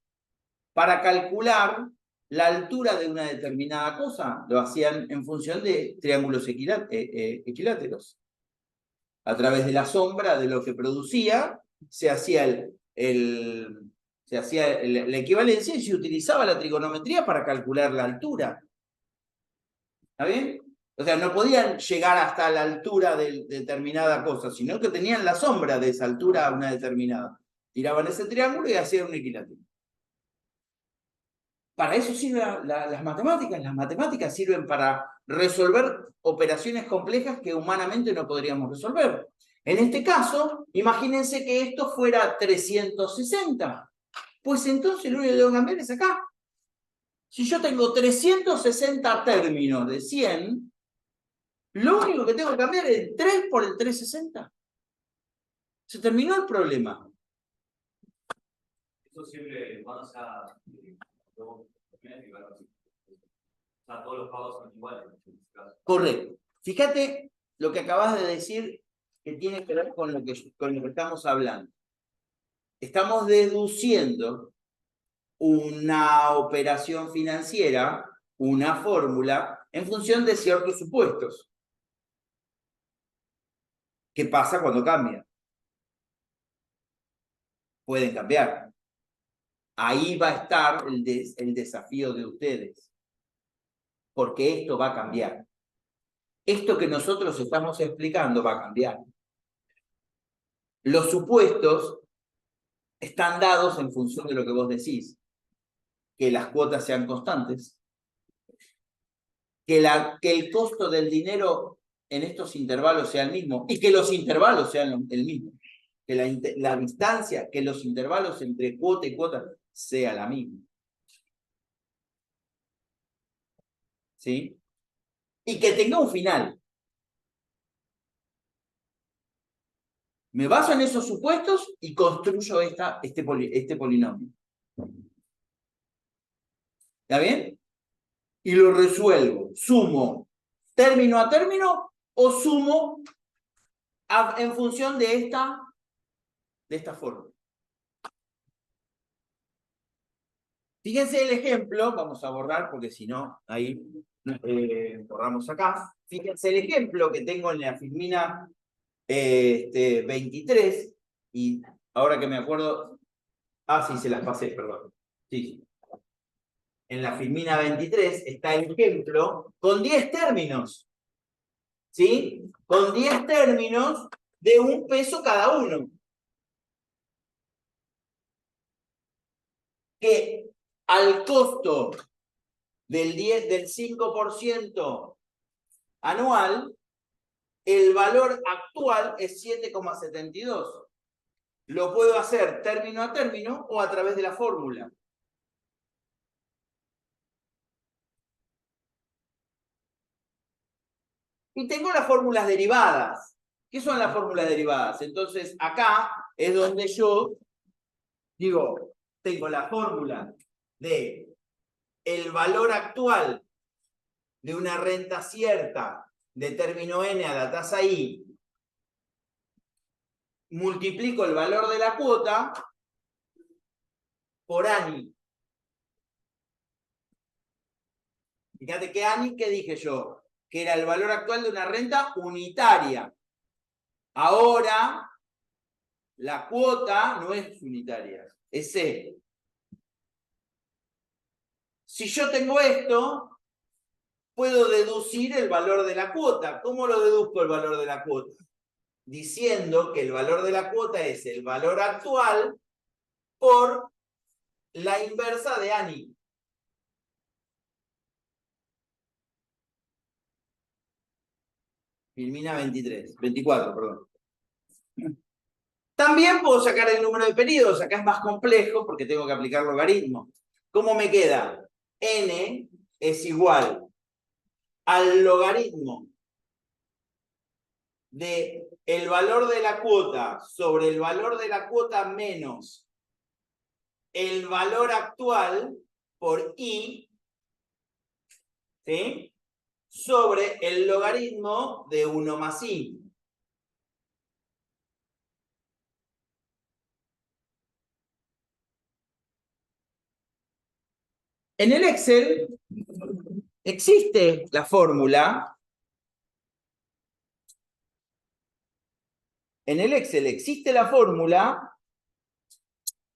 Para calcular la altura de una determinada cosa. Lo hacían en función de triángulos equiláteros. A través de la sombra de lo que producía, se hacía la equivalencia y se utilizaba la trigonometría para calcular la altura. ¿Está bien? O sea, no podían llegar hasta la altura de determinada cosa, sino que tenían la sombra de esa altura a una determinada. Tiraban ese triángulo y hacían un equilátero. Para eso sirven las matemáticas. Las matemáticas sirven para resolver operaciones complejas que humanamente no podríamos resolver. En este caso, imagínense que esto fuera 360. Pues entonces lo único que tengo que cambiar es acá. Si yo tengo 360 términos de 100, lo único que tengo que cambiar es 3 por el 360. Se terminó el problema. Eso siempre van a todos los pagos son iguales. Correcto. Fíjate lo que acabas de decir que tiene que ver con lo que estamos hablando. Estamos deduciendo una operación financiera, una fórmula, en función de ciertos supuestos. ¿Qué pasa cuando cambia? Pueden cambiar. Ahí va a estar el desafío de ustedes. Porque esto va a cambiar. Esto que nosotros estamos explicando va a cambiar. Los supuestos están dados en función de lo que vos decís. Que las cuotas sean constantes. Que el costo del dinero en estos intervalos sea el mismo. Y que los intervalos sean el mismo. Que la distancia, que los intervalos entre cuota y cuota sea la misma. ¿Sí? Y que tenga un final. Me baso en esos supuestos y construyo este polinomio. ¿Está bien? Y lo resuelvo. Sumo término a término o sumo en función de esta forma. Fíjense el ejemplo, vamos a borrar porque si no, ahí borramos acá. Fíjense el ejemplo que tengo en la Filmina 23, y ahora que me acuerdo, sí, se las pasé, perdón. Sí. En la Filmina 23 está el ejemplo con 10 términos. ¿Sí? Con 10 términos de $1 cada uno. Que al costo del 5% anual, el valor actual es 7,72. Lo puedo hacer término a término o a través de la fórmula. Y tengo las fórmulas derivadas. ¿Qué son las fórmulas derivadas? Entonces, acá es donde yo digo, tengo la fórmula de el valor actual de una renta cierta de término n a la tasa i, multiplico el valor de la cuota por ANI. Fíjate que ANI, ¿qué dije yo? Que era el valor actual de una renta unitaria. Ahora, la cuota no es unitaria, es C. Si yo tengo esto, puedo deducir el valor de la cuota. ¿Cómo lo deduzco el valor de la cuota? Diciendo que el valor de la cuota es el valor actual por la inversa de ANI. Filmina 24, perdón. También puedo sacar el número de periodos. Acá es más complejo porque tengo que aplicar logaritmo. ¿Cómo me queda? N es igual al logaritmo de el valor de la cuota sobre el valor de la cuota menos el valor actual por I, ¿sí? Sobre el logaritmo de 1 más I. En el Excel existe la fórmula. En el Excel existe la fórmula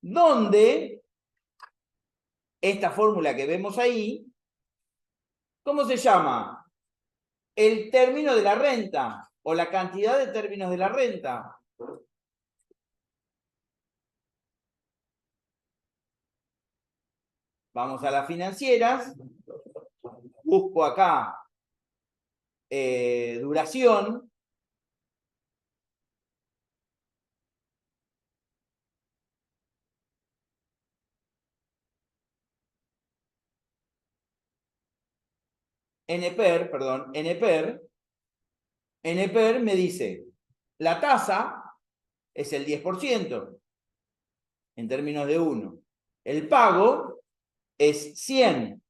donde esta fórmula que vemos ahí, ¿cómo se llama? El término de la renta o la cantidad de términos de la renta. Vamos a las financieras, busco acá duración. NPER, perdón, NPER me dice, la tasa es el 10% en términos de 1. El pago es 100.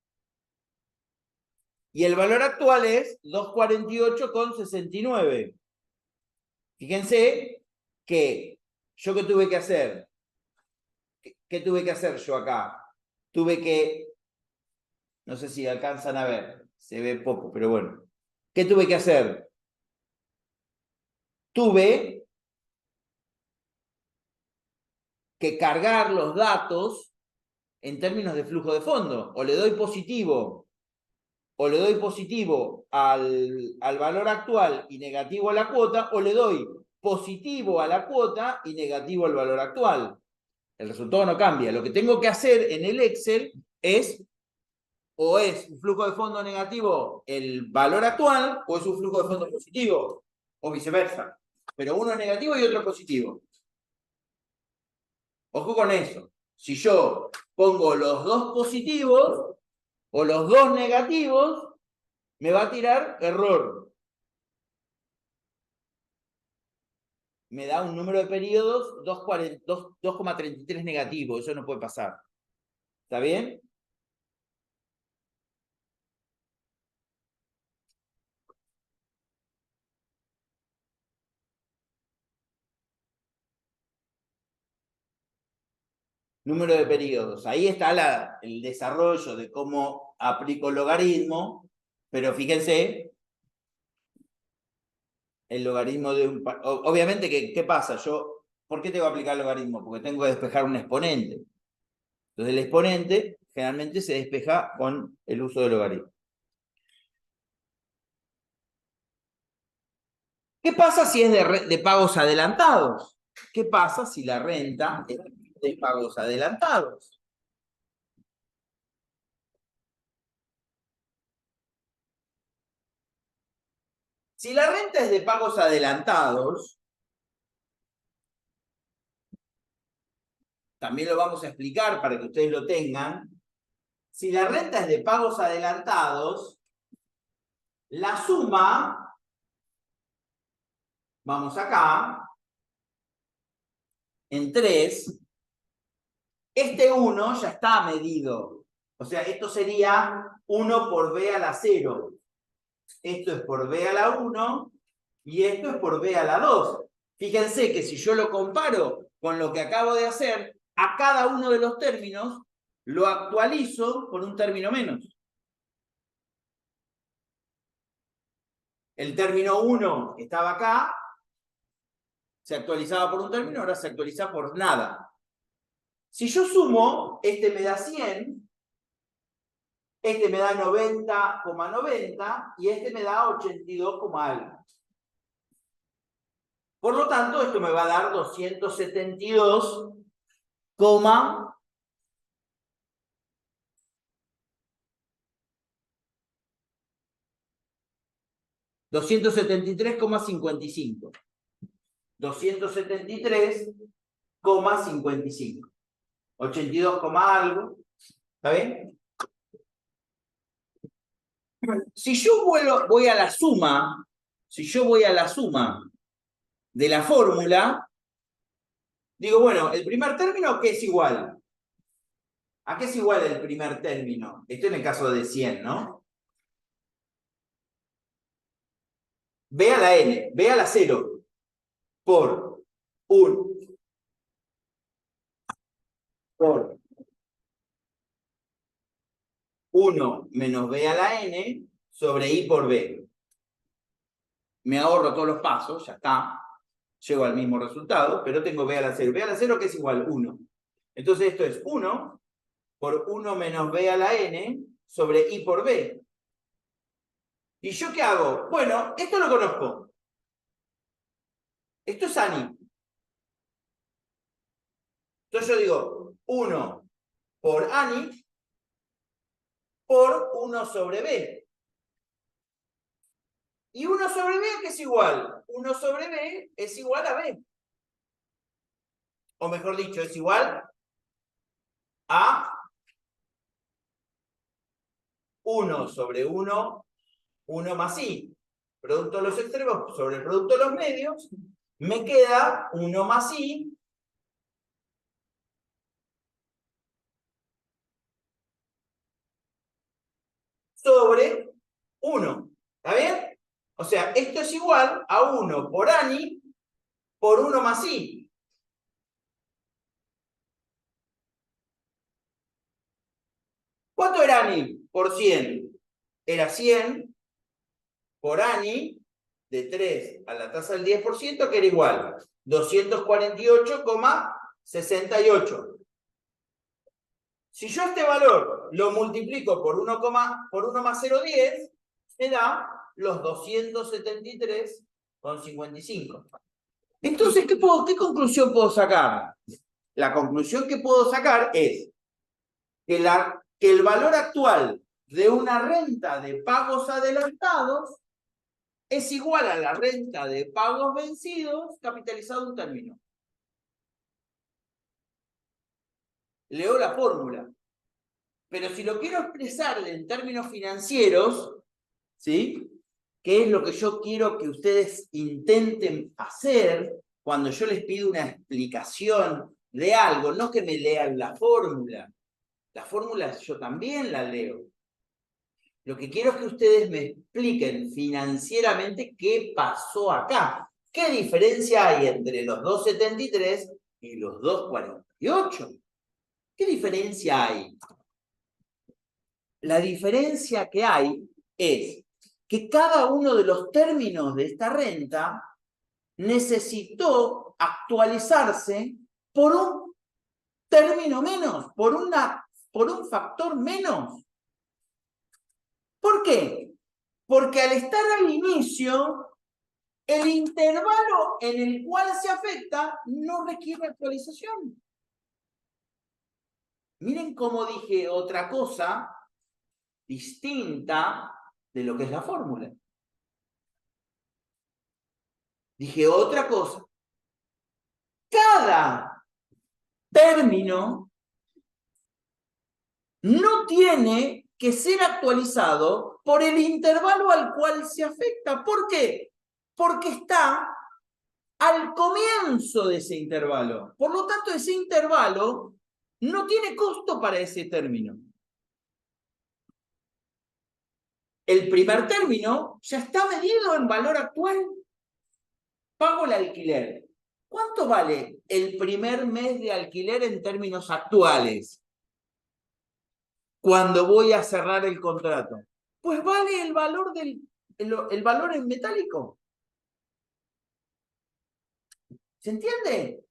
Y el valor actual es 248,69. Fíjense que yo ¿qué tuve que hacer? ¿Qué tuve que hacer yo acá? Tuve que, no sé si alcanzan a ver, se ve poco, pero bueno. ¿Qué tuve que hacer? Tuve que cargar los datos en términos de flujo de fondo. O le doy positivo al valor actual y negativo a la cuota, o le doy positivo a la cuota y negativo al valor actual. El resultado no cambia. Lo que tengo que hacer en el Excel es, o es un flujo de fondo negativo el valor actual, o es un flujo de fondo positivo, o viceversa. Pero uno es negativo y otro es positivo. Ojo con eso. Si yo pongo los dos positivos o los dos negativos, me va a tirar error. Me da un número de periodos 2,33 negativo. Eso no puede pasar. ¿Está bien? Número de periodos. Ahí está el desarrollo de cómo aplico el logaritmo, pero fíjense, el logaritmo de un... Obviamente, ¿qué pasa? ¿Por qué tengo que aplicar el logaritmo? Porque tengo que despejar un exponente. Entonces el exponente generalmente se despeja con el uso del logaritmo. ¿Qué pasa si es de pagos adelantados? ¿Qué pasa si la renta es de pagos adelantados? Si la renta es de pagos adelantados, también lo vamos a explicar para que ustedes lo tengan. Si la renta es de pagos adelantados, la suma, vamos acá, en 3, este 1 ya está medido. O sea, esto sería 1 por b a la 0. Esto es por b a la 1 y esto es por b a la 2. Fíjense que si yo lo comparo con lo que acabo de hacer, a cada uno de los términos lo actualizo por un término menos. El término 1 que estaba acá, se actualizaba por un término, ahora se actualiza por nada. Si yo sumo, este me da 100, este me da 90,90 y este me da 82, algo. Por lo tanto, esto me va a dar 272, 273,55. 273,55. 82, algo. ¿Está bien? Si yo voy a la suma, si yo voy a la suma de la fórmula, digo, bueno, el primer término, ¿qué es igual? ¿A qué es igual el primer término? Esto en el caso de 100, ¿no? B a la n, B a la 0, por 1 menos B a la n sobre I por B. Me ahorro todos los pasos, ya está. Llego al mismo resultado, pero tengo B a la 0. B a la 0 que es igual 1. Entonces esto es 1 por 1 menos B a la n sobre I por B. ¿Y yo qué hago? Bueno, esto lo conozco. Esto es ANI. Entonces yo digo 1 por ANI por 1 sobre B. Y 1 sobre B, ¿qué es igual? 1 sobre B es igual a B. O mejor dicho, es igual a 1 sobre 1, 1 más I. Producto de los extremos sobre el producto de los medios, me queda 1 más I sobre 1. ¿Está bien? O sea, esto es igual a 1 por ANI por 1 más I. ¿Cuánto era ANI por 100? Era 100 por ANI de 3 a la tasa del 10%, que era igual 248,68. Si yo este valor lo multiplico por 1 más 0,10, me da los 273,55. Entonces, ¿qué conclusión puedo sacar? La conclusión que puedo sacar es que el valor actual de una renta de pagos adelantados es igual a la renta de pagos vencidos capitalizado un término. Leo la fórmula. Pero si lo quiero expresar en términos financieros, ¿sí? ¿Qué es lo que yo quiero que ustedes intenten hacer cuando yo les pido una explicación de algo? No que me lean la fórmula. La fórmula yo también la leo. Lo que quiero es que ustedes me expliquen financieramente qué pasó acá. ¿Qué diferencia hay entre los 2,73 y los 2,48? ¿Qué diferencia hay? La diferencia que hay es que cada uno de los términos de esta renta necesitó actualizarse por un término menos, por un factor menos. ¿Por qué? Porque al estar al inicio, el intervalo en el cual se afecta no requiere actualización. Miren cómo dije otra cosa distinta de lo que es la fórmula. Dije otra cosa. Cada término no tiene que ser actualizado por el intervalo al cual se afecta. ¿Por qué? Porque está al comienzo de ese intervalo. Por lo tanto, ese intervalo no tiene costo para ese término. El primer término ya está medido en valor actual. Pago el alquiler. ¿Cuánto vale el primer mes de alquiler en términos actuales? Cuando voy a cerrar el contrato. Pues vale el valor del el valor en metálico. ¿Se entiende?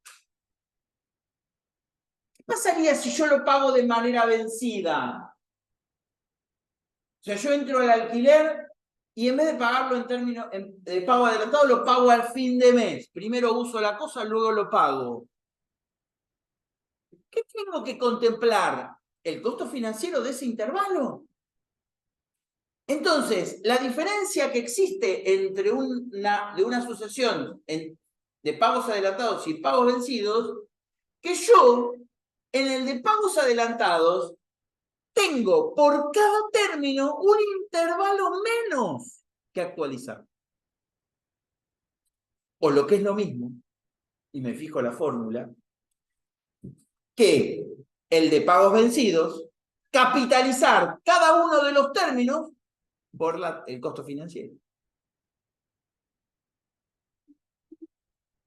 ¿Qué pasaría si yo lo pago de manera vencida? O sea, yo entro al alquiler y en vez de pagarlo en términos de pago adelantado, lo pago al fin de mes. Primero uso la cosa, luego lo pago. ¿Qué tengo que contemplar? ¿El costo financiero de ese intervalo? Entonces, la diferencia que existe entre una sucesión de pagos adelantados y pagos vencidos, que yo, en el de pagos adelantados, tengo por cada término un intervalo menos que actualizar. O lo que es lo mismo, y me fijo la fórmula, que el de pagos vencidos, capitalizar cada uno de los términos por el costo financiero.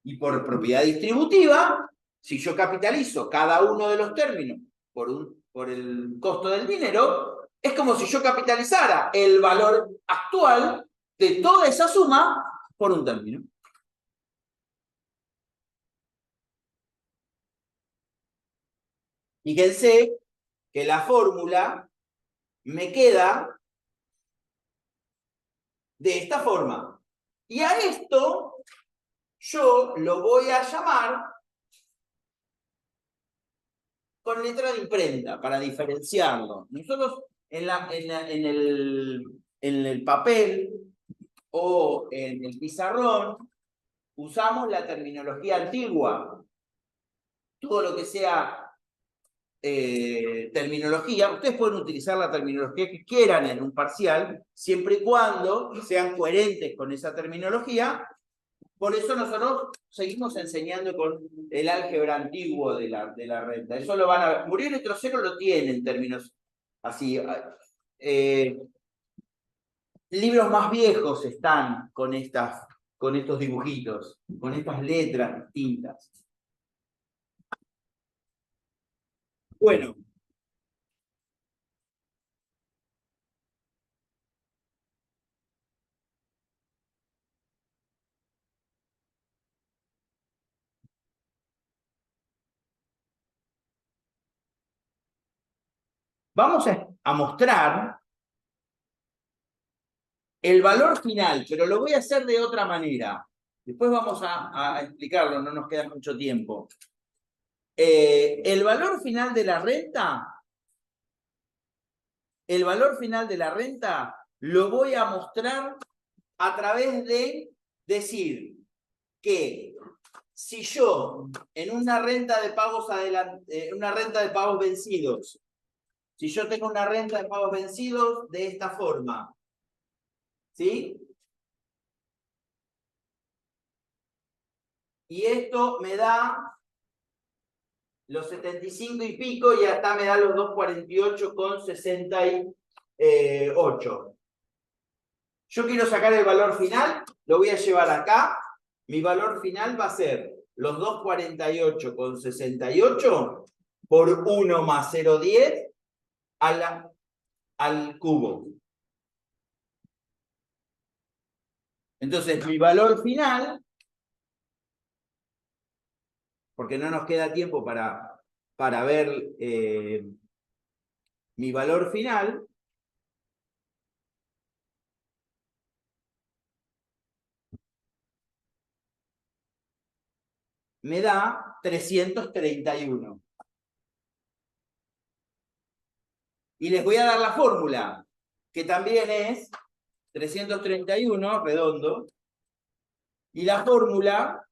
Y por propiedad distributiva, si yo capitalizo cada uno de los términos por el costo del dinero, es como si yo capitalizara el valor actual de toda esa suma por un término. Fíjense que la fórmula me queda de esta forma. Y a esto yo lo voy a llamar con letra de imprenta para diferenciarlo. Nosotros en el papel o en el pizarrón usamos la terminología antigua. Todo lo que sea terminología, ustedes pueden utilizar la terminología que quieran en un parcial, siempre y cuando sean coherentes con esa terminología. Por eso nosotros seguimos enseñando con el álgebra antiguo de la renta. Eso lo van a ver. Muriel y Trocero lo tienen en términos así. Libros más viejos están con estos dibujitos, con estas letras distintas. Bueno. Vamos a mostrar el valor final, pero lo voy a hacer de otra manera. Después vamos a explicarlo, no nos queda mucho tiempo. El valor final de la renta, lo voy a mostrar a través de decir que si yo en una renta de pagos vencidos, si yo tengo una renta de pagos vencidos de esta forma, ¿sí? Y esto me da los 75 y pico y hasta me da los 248,68. Yo quiero sacar el valor final, lo voy a llevar acá. Mi valor final va a ser los 248,68 por 1 más 0,10 al cubo. Entonces, mi valor final, porque no nos queda tiempo para ver mi valor final, me da 331. Y les voy a dar la fórmula, que también es 331, redondo. Y la fórmula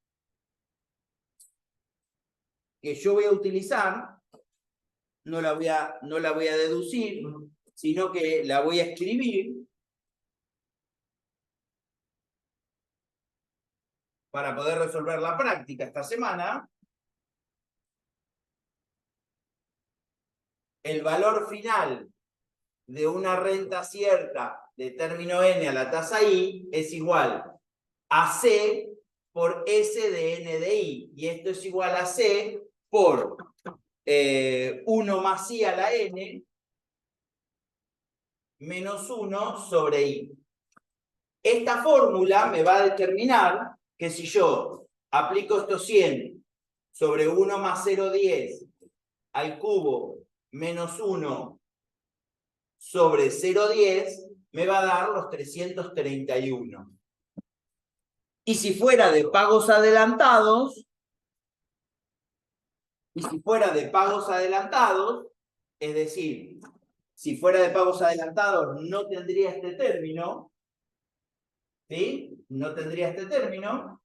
que yo voy a utilizar, no la voy a deducir, sino que la voy a escribir para poder resolver la práctica esta semana. El valor final de una renta cierta de término n a la tasa i es igual a c por s de n de i. Y esto es igual a c por 1 más i a la n menos 1 sobre i. Esta fórmula me va a determinar que si yo aplico estos 100 sobre 1 más 0,10 al cubo menos 1 sobre 0,10, me va a dar los 331. Y si fuera de pagos adelantados, es decir, si fuera de pagos adelantados no tendría este término, ¿sí? No tendría este término,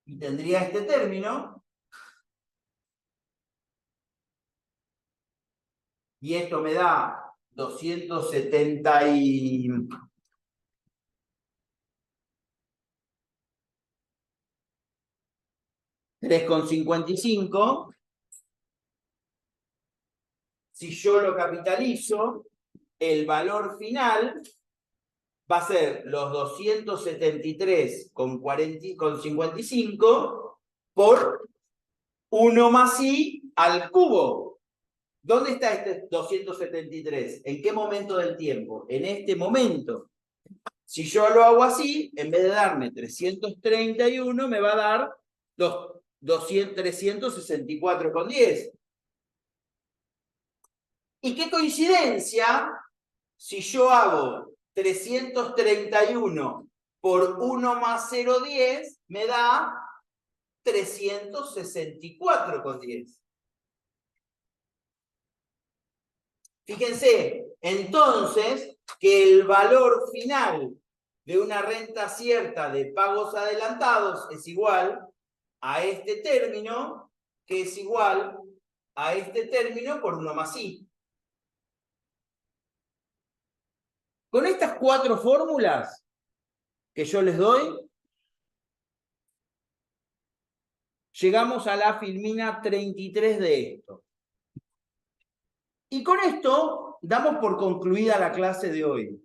y tendría este término, y esto me da 3,55. Si yo lo capitalizo, el valor final va a ser los 273,55 por 1 más i al cubo. ¿Dónde está este 273? ¿En qué momento del tiempo? En este momento. Si yo lo hago así, en vez de darme 331, me va a dar los 364,10. Y qué coincidencia, si yo hago 331 por 1 más 0,10, me da 364,10. Fíjense, entonces, que el valor final de una renta cierta de pagos adelantados es igual a este término, que es igual a este término por 1 más i. Con estas 4 fórmulas que yo les doy, llegamos a la filmina 33 de esto. Y con esto damos por concluida la clase de hoy.